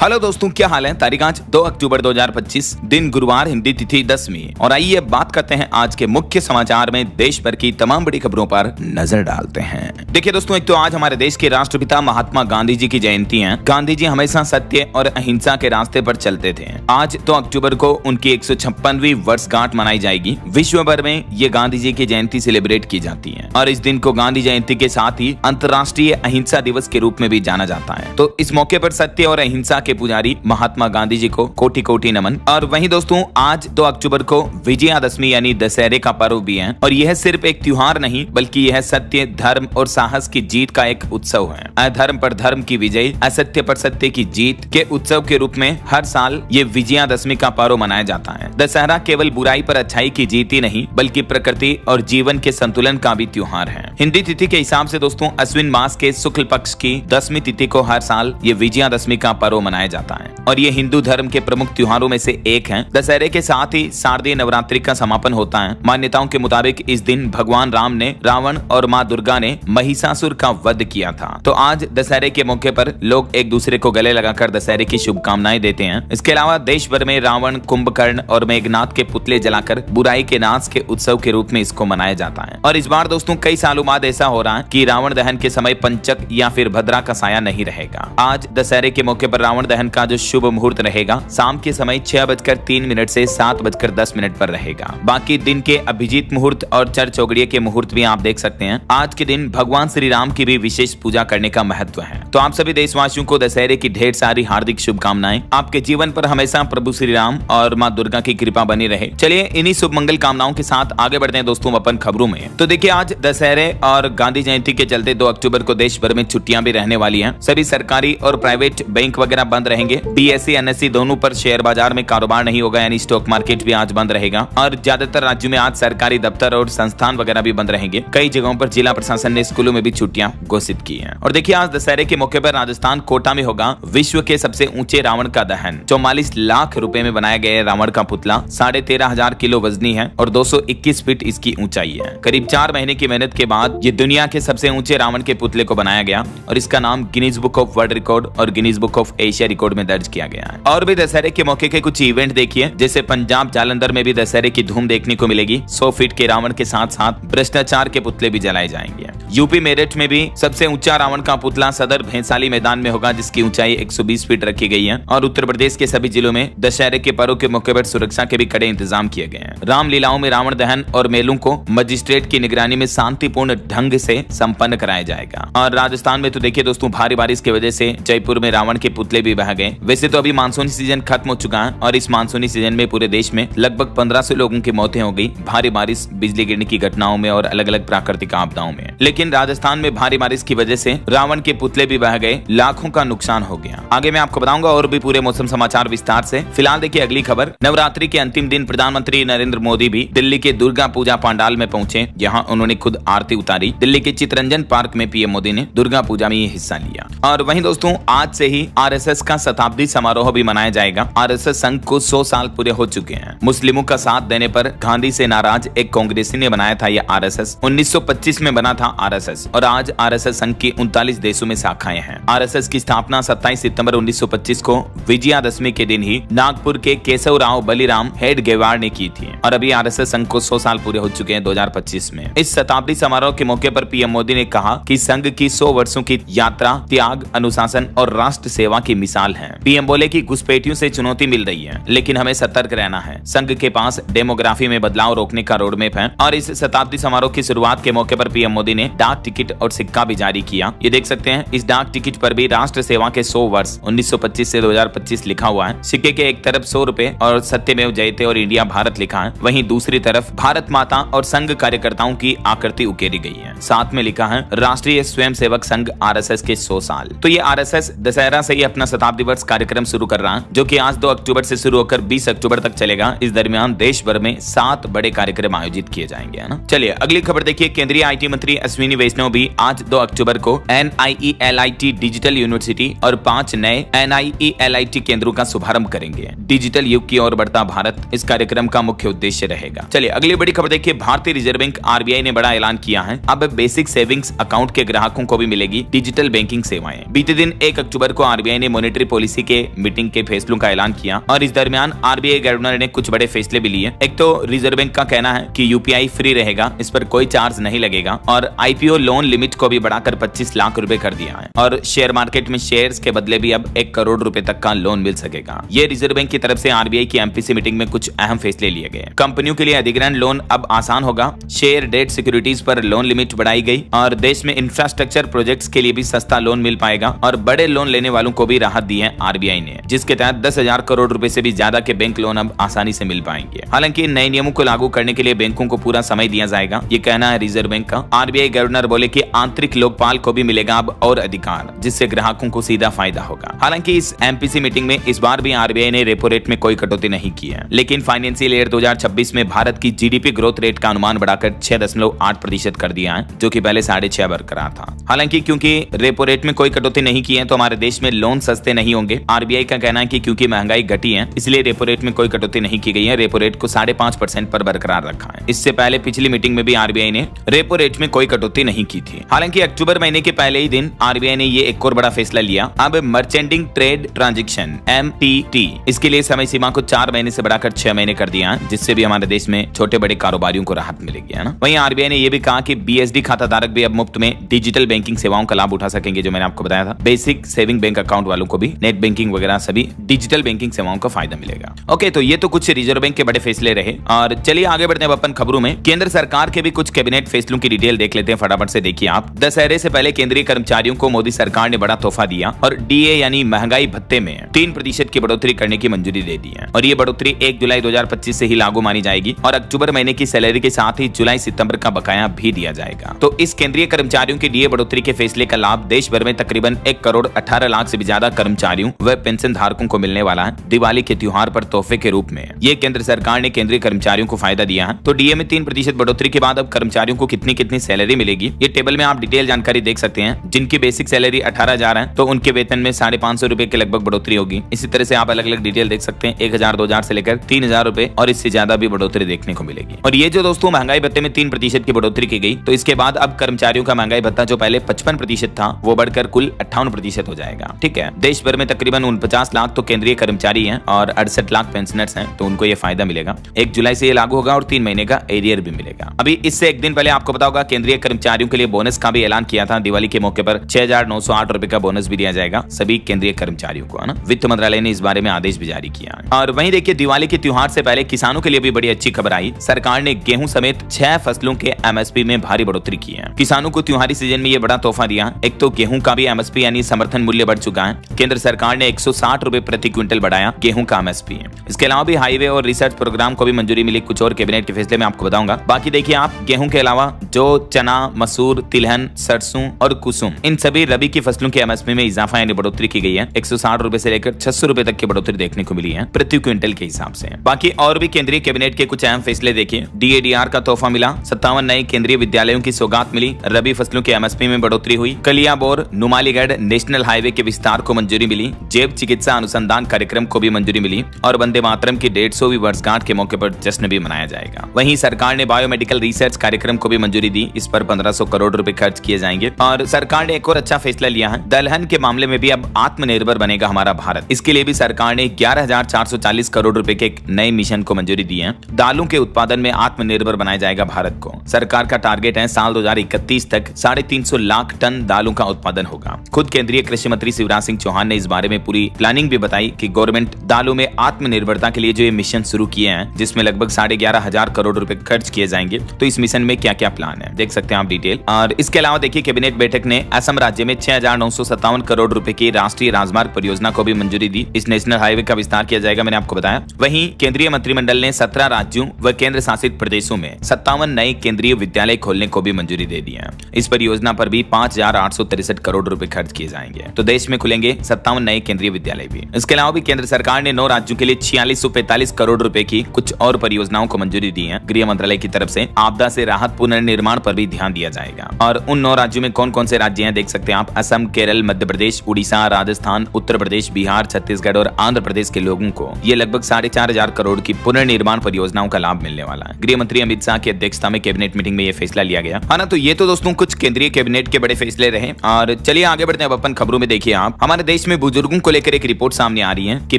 Hello दोस्तों, क्या हाल है। तारीख आज 2 अक्टूबर 2025, दिन गुरुवार, हिंदी तिथि 10वीं। और आइए बात करते हैं आज के मुख्य समाचार में देश भर की तमाम बड़ी खबरों पर नजर डालते हैं। देखिए दोस्तों, एक तो आज हमारे देश के राष्ट्रपिता महात्मा गांधी जी की जयंती है। गांधी जी हमेशा सत्य और अहिंसा के रास्ते पर चलते थे। आज 2 अक्टूबर को उनकी 156वीं वर्षगांठ मनाई जाएगी। विश्व भर में ये गांधी जी की जयंती सेलिब्रेट की जाती है और इस दिन को गांधी जयंती के साथ ही अंतर्राष्ट्रीय अहिंसा दिवस के रूप में भी जाना जाता है। तो इस मौके पर सत्य और अहिंसा के पुजारी महात्मा गांधी जी को कोटि कोटि नमन। और वहीं दोस्तों, आज 2 अक्टूबर को विजयादशमी यानी दशहरे का पर्व भी है और यह सिर्फ एक त्योहार नहीं बल्कि यह सत्य, धर्म और साहस की जीत का एक उत्सव है। अधर्म पर धर्म की विजय, असत्य पर सत्य की जीत के उत्सव के रूप में हर साल ये विजयादशमी का पर्व मनाया जाता है। दशहरा केवल बुराई पर अच्छाई की जीत ही नहीं बल्कि प्रकृति और जीवन के संतुलन का भी त्योहार है। हिंदी तिथि के हिसाब से दोस्तों, अश्विन मास के शुक्ल पक्ष की 10वीं तिथि को हर साल ये विजयादशमी का पर्व मनाया जाता है और ये हिंदू धर्म के प्रमुख त्योहारों में से एक है। दशहरे के साथ ही शारदीय नवरात्रि का समापन होता है। मान्यताओं के मुताबिक इस दिन भगवान राम ने रावण और माँ दुर्गा ने महिषासुर का वध किया था। तो आज दशहरे के मौके पर लोग एक दूसरे को गले लगाकर दशहरे की शुभकामनाएं देते हैं। इसके अलावा देश भर में रावण, कुंभकर्ण और मेघनाथ के पुतले जलाकर बुराई के नाश के उत्सव के रूप में इसको मनाया जाता है। और इस बार दोस्तों, कई सालों बाद ऐसा हो रहा है कि रावण दहन के समय पंचक या फिर भद्रा का साया नहीं रहेगा। आज दशहरे के मौके पर रावण दहन का जो शुभ मुहूर्त रहेगा शाम के समय 6:03 से 7:10 पर रहेगा। बाकी दिन के अभिजीत मुहूर्त और चर चौगड़िए के मुहूर्त भी आप देख सकते हैं। आज के दिन भगवान श्री राम की भी विशेष पूजा करने का महत्व है। तो आप सभी देशवासियों को दशहरे की ढेर सारी हार्दिक शुभकामनाएं। आपके जीवन पर हमेशा प्रभु श्री राम और माँ दुर्गा की कृपा बनी रहे। चलिए इन्हीं शुभ मंगल कामनाओं के साथ आगे बढ़ते हैं दोस्तों अपन खबरों में। तो देखिए, आज दशहरे और गांधी जयंती के चलते 2 अक्टूबर को देश भर में छुट्टियां भी रहने वाली हैं। सभी सरकारी और प्राइवेट बैंक वगैरह बंद रहेंगे। बीएसई, एनएसई दोनों पर शेयर बाजार में कारोबार नहीं होगा, यानी स्टॉक मार्केट भी आज बंद रहेगा। और ज्यादातर राज्यों में आज सरकारी दफ्तर और संस्थान वगैरह भी बंद रहेंगे। कई जगहों पर जिला प्रशासन ने स्कूलों में भी छुट्टियां घोषित की हैं। और देखिए, आज दशहरे के मौके पर राजस्थान कोटा में होगा विश्व के सबसे ऊंचे रावण का दहन। 44 लाख रुपए में बनाया गया रावण का पुतला 13,500 किलो वजनी है और 221 फीट इसकी ऊंचाई है। करीब 4 महीने की मेहनत के बाद ये दुनिया के सबसे ऊंचे रावण के पुतले को बनाया गया और इसका नाम Guinness book of world record और Guinness book of Asia record में दर्ज किया गया है। और भी दशहरे के मौके के कुछ इवेंट देखिए, जैसे पंजाब जालंधर में भी दशहरे की धूम देखने को मिलेगी। 100 फीट के रावण के साथ साथ भ्रष्टाचार के पुतले भी जलाए जाएंगे। यूपी मेरठ में भी सबसे ऊंचा रावण का पुतला सदर भैंसाली मैदान में होगा, जिसकी ऊंचाई 120 फीट रखी गई है। और उत्तर प्रदेश के सभी जिलों में दशहरे के पर्व के मौके पर सुरक्षा के भी कड़े इंतजाम किए गए हैं। रामलीलाओं में रावण दहन और मेलों को मजिस्ट्रेट की निगरानी में शांतिपूर्ण ढंग से संपन्न कराया जाएगा। और राजस्थान में तो देखिए दोस्तों, भारी बारिश की वजह से जयपुर में रावण के पुतले भी बह गए। वैसे तो अभी मानसूनी सीजन खत्म हो चुका है और इस मानसूनी सीजन में पूरे देश में लगभग 1500 लोगों की मौतें हो गई भारी बारिश, बिजली गिरने की घटनाओं में और अलग अलग प्राकृतिक आपदाओं में। लेकिन राजस्थान में भारी बारिश की वजह से रावण के पुतले भी बह गए, लाखों का नुकसान हो गया। आगे मैं आपको बताऊंगा और भी पूरे मौसम समाचार विस्तार से। फिलहाल देखिए अगली खबर। नवरात्रि के अंतिम दिन प्रधानमंत्री नरेंद्र मोदी भी दिल्ली के दुर्गा पूजा पंडाल में पहुंचे। यहाँ उन्होंने खुद आरती उतारी। दिल्ली के चितरंजन पार्क में पीएम मोदी ने दुर्गा पूजा में हिस्सा लिया। और वहीं दोस्तों, आज से ही आरएसएस का शताब्दी समारोह भी मनाया जाएगा। आरएसएस संघ को 100 साल पूरे हो चुके हैं। मुस्लिमों का साथ देने पर गांधी से नाराज एक कांग्रेसी ने बनाया था यह आरएसएस। 1925 में बना था आरएसएस और आज आरएसएस संघ की 39 देशों में शाखाएं हैं। आरएसएस की स्थापना 27 सितंबर 1925 को विजयादशमी के दिन ही नागपुर के केशवराव बलिराम हेडगेवार ने की थी। और अभी आरएसएस संघ को 100 साल पूरे हो चुके हैं 2025 में। इस शताब्दी समारोह के मौके पर पीएम मोदी ने कहा कि संघ की 100 वर्षों की यात्रा त्याग, अनुशासन और राष्ट्र सेवा की मिसाल है। पीएम बोले कि घुसपैठियों से चुनौती मिल रही है, लेकिन हमें सतर्क रहना है। संघ के पास डेमोग्राफी में बदलाव रोकने का रोडमैप है। और इस शताब्दी समारोह की शुरुआत के मौके पर पीएम मोदी ने डाक टिकट और सिक्का भी जारी किया। ये देख सकते हैं, इस डाक टिकट पर भी राष्ट्र सेवा के 100 वर्ष 1925 से 2025 लिखा हुआ है। सिक्के के एक तरफ 100 रुपए और सत्यमेव जयते और इंडिया भारत लिखा है, वहीं दूसरी तरफ भारत माता और संघ कार्यकर्ताओं की आकृति उकेरी गई है। साथ में लिखा है राष्ट्रीय स्वयंसेवक संघ आरएसएस के 100 साल। तो ये आरएसएस दशहरा से ही अपना शताब्दी वर्ष कार्यक्रम शुरू कर रहा है, जो कि आज 2 अक्टूबर से शुरू होकर 20 अक्टूबर तक चलेगा। इस दरमियान देश भर में 7 बड़े कार्यक्रम आयोजित किए जाएंगे, है ना। चलिए अगली खबर देखिए। केंद्रीय आईटी मंत्री अश्विनी वैष्णव भी आज 2 अक्टूबर को NIELIT डिजिटल यूनिवर्सिटी और 5 नए NIELIT केंद्रों का शुभारंभ करेंगे। डिजिटल युग की ओर बढ़ता भारत इस कार्यक्रम का मुख्य उद्देश्य रहेगा। चलिए अगली बड़ी खबर देखिए। भारतीय रिजर्व बैंक RBI ने बड़ा ऐलान किया है। अब बेसिक सेविंग्स अकाउंट के ग्राहकों को भी मिलेगी डिजिटल बैंकिंग सेवाएं। बीते दिन 1 अक्टूबर को RBI ने मॉनेटरी पॉलिसी के मीटिंग के फैसलों का ऐलान किया और इस दरमियान आरबीआई गवर्नर ने कुछ बड़े फैसले भी लिए। एक तो रिजर्व बैंक का कहना है कि यूपीआई फ्री रहेगा, इस पर कोई चार्ज नहीं लगेगा और आईपीओ लोन लिमिट को भी बढ़ाकर 25 लाख रुपए कर दिया है और शेयर मार्केट में शेयर्स के बदले भी अब 1 करोड़ रुपए तक का लोन मिल सकेगा। ये रिजर्व बैंक की तरफ से आरबीआई की एमपीसी मीटिंग में कुछ अहम फैसले लिए गए। कंपनियों के लिए अधिग्रहण लोन अब आसान होगा, शेयर डेट सिक्योरिटीज पर लोन लिमिट बढ़ाई गई और देश में इंफ्रास्ट्रक्चर प्रोजेक्ट्स के लिए भी सस्ता लोन मिल पाएगा और बड़े लोन लेने वालों को भी राहत दी है आरबीआई ने, जिसके तहत 10,000 करोड़ रुपए से भी ज्यादा के बैंक लोन अब आसानी से मिल पाएंगे। हालांकि नए नियमों को लागू करने के लिए बैंकों को पूरा समय दिया जाएगा, ये कहना है रिजर्व बैंक का। आरबीआई गवर्नर बोले कि आंतरिक लोकपाल को भी मिलेगा अब और अधिकार, जिससे ग्राहकों को सीधा फायदा होगा। हालांकि इस एमपीसी मीटिंग में इस बार भी आरबीआई ने रेपो रेट में कोई कटौती नहीं की है, लेकिन फाइनेंशियल ईयर 2026 में भारत की जीडीपी ग्रोथ रेट का अनुमान बढ़ाकर 6.8% कर दिया है, जो कि पहले 6.5% बरकरार था। हालांकि क्योंकि रेपो रेट में कोई कटौती नहीं की है तो हमारे देश में लोन सस्ते नहीं होंगे। आरबीआई का कहना है कि क्योंकि महंगाई घटी है इसलिए रेपो रेट में कोई कटौती नहीं की गई है, रेपो रेट को 5.5% पर बरकरार रखा है। इससे पहले पिछली मीटिंग में भी आरबीआई ने रेपो रेट में कोई कटौती नहीं की थी। हालांकि अक्टूबर महीने के पहले ही दिन आरबीआई ने ये एक और बड़ा फैसला लिया। अब मर्चेंटिंग ट्रेड ट्रांजैक्शन MTT इसके लिए समय सीमा को 4 महीने से बढ़ाकर 6 महीने कर दिया है, जिससे भी हमारे देश में छोटे बड़े कारोबारियों को राहत मिलेगी, है ना। वहीं आरबीआई ने यह भी कहा कि बीएसडी खाता धारक भी अब मुफ्त में डिजिटल बैंकिंग सेवाओं का लाभ उठा सकेंगे, जो मैंने आपको बताया था। बेसिक सेविंग बैंक अकाउंट वालों को भी नेट बैंकिंग वगैरह सभी डिजिटल बैंकिंग सेवाओं का फायदा मिलेगा। ओके, तो ये तो कुछ रिजर्व बैंक के बड़े फैसले रहे और चलिए आगे बढ़ते हैं अपन खबरों में। केंद्र सरकार के भी कुछ कैबिनेट फैसलों की डिटेल देख लेते हैं, फटाफट से देखिए आप। दशहरे से पहले केंद्रीय कर्मचारियों को मोदी सरकार ने बड़ा तोहफा दिया और डीए यानी महंगाई भत्ते में 3% की बढ़ोतरी करने की मंजूरी दे दी है और ये बढ़ोतरी 1 जुलाई 2025 से ही लागू मानी जाएगी और अक्टूबर महीने की सैलरी के साथ ही जुलाई सितंबर का बकाया भी दिया जाएगा। तो इस केंद्रीय कर्मचारियों की डीए बढ़ोतरी के फैसले का लाभ देश भर में तकरीबन 1 करोड़ 18 लाख से भी ज्यादा कर्मचारियों व पेंशन धारकों को मिलने वाला है दिवाली के त्योहार पर तोहफे के रूप में। ये केंद्र सरकार ने केंद्रीय कर्मचारियों को फायदा दिया है। तो डीए में 3% बढ़ोतरी के बाद अब कर्मचारियों को कितनी कितनी सैलरी मिलेगी, ये टेबल में आप डिटेल जानकारी देख सकते हैं। जिनकी बेसिक सैलरी 18,000 है तो उनके वेतन में 550 रुपए के लगभग बढ़ोतरी होगी। इसी तरह से आप अलग अलग डिटेल देख सकते हैं, 1,000 2,000 से लेकर 3,000 रुपए और इससे ज्यादा भी बढ़ोतरी देखने को मिलेगी। और ये जो दोस्तों महंगाई भत्ते में 3% की बढ़ोतरी की गई, तो इसके बाद अब कर्मचारियों का महंगाई भत्ता जो पहले 55% था वो बढ़कर कुल 58% हो जाएगा। ठीक है, देश भर में तकरीबन 49 लाख तो केंद्रीय कर्मचारी हैं और 68 लाख पेंशनर्स हैं, तो उनको ये फायदा मिलेगा। 1 जुलाई से ये लागू होगा और 3 महीने का एरियर भी मिलेगा। अभी इससे एक दिन पहले आपको पता होगा केंद्रीय कर्मचारियों के लिए बोनस का भी ऐलान किया था। दिवाली के मौके पर 6,908 रुपए का बोनस भी दिया जाएगा सभी केंद्रीय कर्मचारियों को, है ना। वित्त मंत्रालय ने इस बारे में आदेश भी जारी किया है। और वहीं देखिए दिवाली के त्योहार से पहले किसानों के लिए भी बड़ी अच्छी खबर आई। सरकार ने गेहूं समेत 6 फसलों के एमएसपी में भारी बढ़ोतरी की है। किसानों को त्योहारी सीजन में ये बड़ा तोहफा दिया। एक तो गेहूं का भी एमएसपी यानी समर्थन मूल्य बढ़ चुका है। केंद्र सरकार ने 160 रुपए प्रति क्विंटल बढ़ाया गेहूं का एमएसपी। इसके अलावा भी हाईवे और रिसर्च प्रोग्राम को भी मंजूरी मिली। कुछ और कैबिनेट के फैसले में आपको बताऊंगा। बाकी देखिए आप, गेहूं के अलावा जो चना, मसूर, तिलहन, सरसों और कुसुम, इन सभी रबी की फसलों के एमएसपी में इजाफा यानी बढ़ोतरी की गई है। 160 रुपए से लेकर 600 रुपए तक की बढ़ोतरी देखने को मिली है प्रति क्विंटल के हिसाब से। बाकी और भी केंद्रीय कैबिनेट के कुछ अहम फैसले देखिए। डीएडीआर का तोहफा मिला, 57 नए केंद्रीय विद्यालयों की सौगात मिली, रबी फसलों के एमएसपी में बढ़ोतरी हुई, कलियाबोर नुमालीगढ़ नेशनल हाईवे के विस्तार को मंजूरी मिली, जैव चिकित्सा अनुसंधान कार्यक्रम को भी मंजूरी मिली और वंदे मातरम की 150वीं वर्षगांठ के मौके पर जश्न भी मनाया जाएगा। वहीं सरकार ने बायोमेडिकल रिसर्च कार्यक्रम को भी मंजूरी दी, इस पर 1500 करोड़ रुपए खर्च किए जाएंगे। और सरकार ने एक और अच्छा फैसला लिया है, दलहन के मामले में भी अब आत्मनिर्भर बनेगा हमारा भारत। इसके लिए भी सरकार ने 11,440 करोड़ रुपए के एक नए मिशन को मंजूरी दी है। दालों के उत्पादन में आत्मनिर्भर बनाया जाएगा भारत को। सरकार का टारगेट है साल 2031 तक 350 लाख टन दालों का उत्पादन होगा। खुद केंद्रीय कृषि मंत्री शिवराज सिंह चौहान ने इस बारे में पूरी प्लानिंग भी बताई कि गवर्नमेंट दालों में आत्मनिर्भरता के लिए जो ये मिशन शुरू किए हैं, जिसमें लगभग 11,500 करोड़ रुपए खर्च किए जाएंगे। तो इस मिशन में क्या क्या प्लान है देख सकते हैं आप डिटेल। और इसके अलावा देखिए कैबिनेट बैठक ने असम राज्य में 6,957 करोड़ रुपए की राष्ट्रीय राजमार्ग परियोजना को भी मंजूरी दी। इस नेशनल हाईवे का विस्तार किया जाएगा, मैंने आपको बताया। वहीं केंद्रीय मंत्रिमंडल ने 17 राज्यों व केंद्र शासित प्रदेशों में 57 नए केंद्रीय विद्यालय खोलने को भी मंजूरी दे दी है। इस परियोजना पर भी 5,863 करोड़ रुपए खर्च किए जाएंगे। तो देश में खुलेंगे 57 नए केंद्रीय विद्यालय भी। इसके अलावा भी केंद्र सरकार ने 9 राज्यों के लिए 4645 करोड़ रुपए की कुछ और परियोजनाओं को मंजूरी दी है। गृह मंत्रालय की तरफ से आपदा से राहत पुनर्निर्माण पर भी ध्यान दिया जाएगा। और उन 9 राज्यों में कौन कौन से राज्य हैं देख सकते हैं आप। असम, केरल, मध्य प्रदेश, उड़ीसा, राजस्थान, उत्तर प्रदेश, बिहार, छत्तीसगढ़ और आंध्र प्रदेश के लोगों को ये लगभग 4,500 करोड़ की पुनर्निर्माण परियोजनाओं का लाभ मिलने वाला है। गृह मंत्री अमित शाह की अध्यक्षता में कैबिनेट मीटिंग में यह फैसला लिया गया है ना। तो ये तो दोस्तों कुछ केंद्रीय कैबिनेट के बड़े फैसले रहे। और चलिए आगे बढ़ते हैं अपन खबरों में। देखिए आप, हमारे देश देश में बुजुर्गों को लेकर एक रिपोर्ट सामने आ रही है कि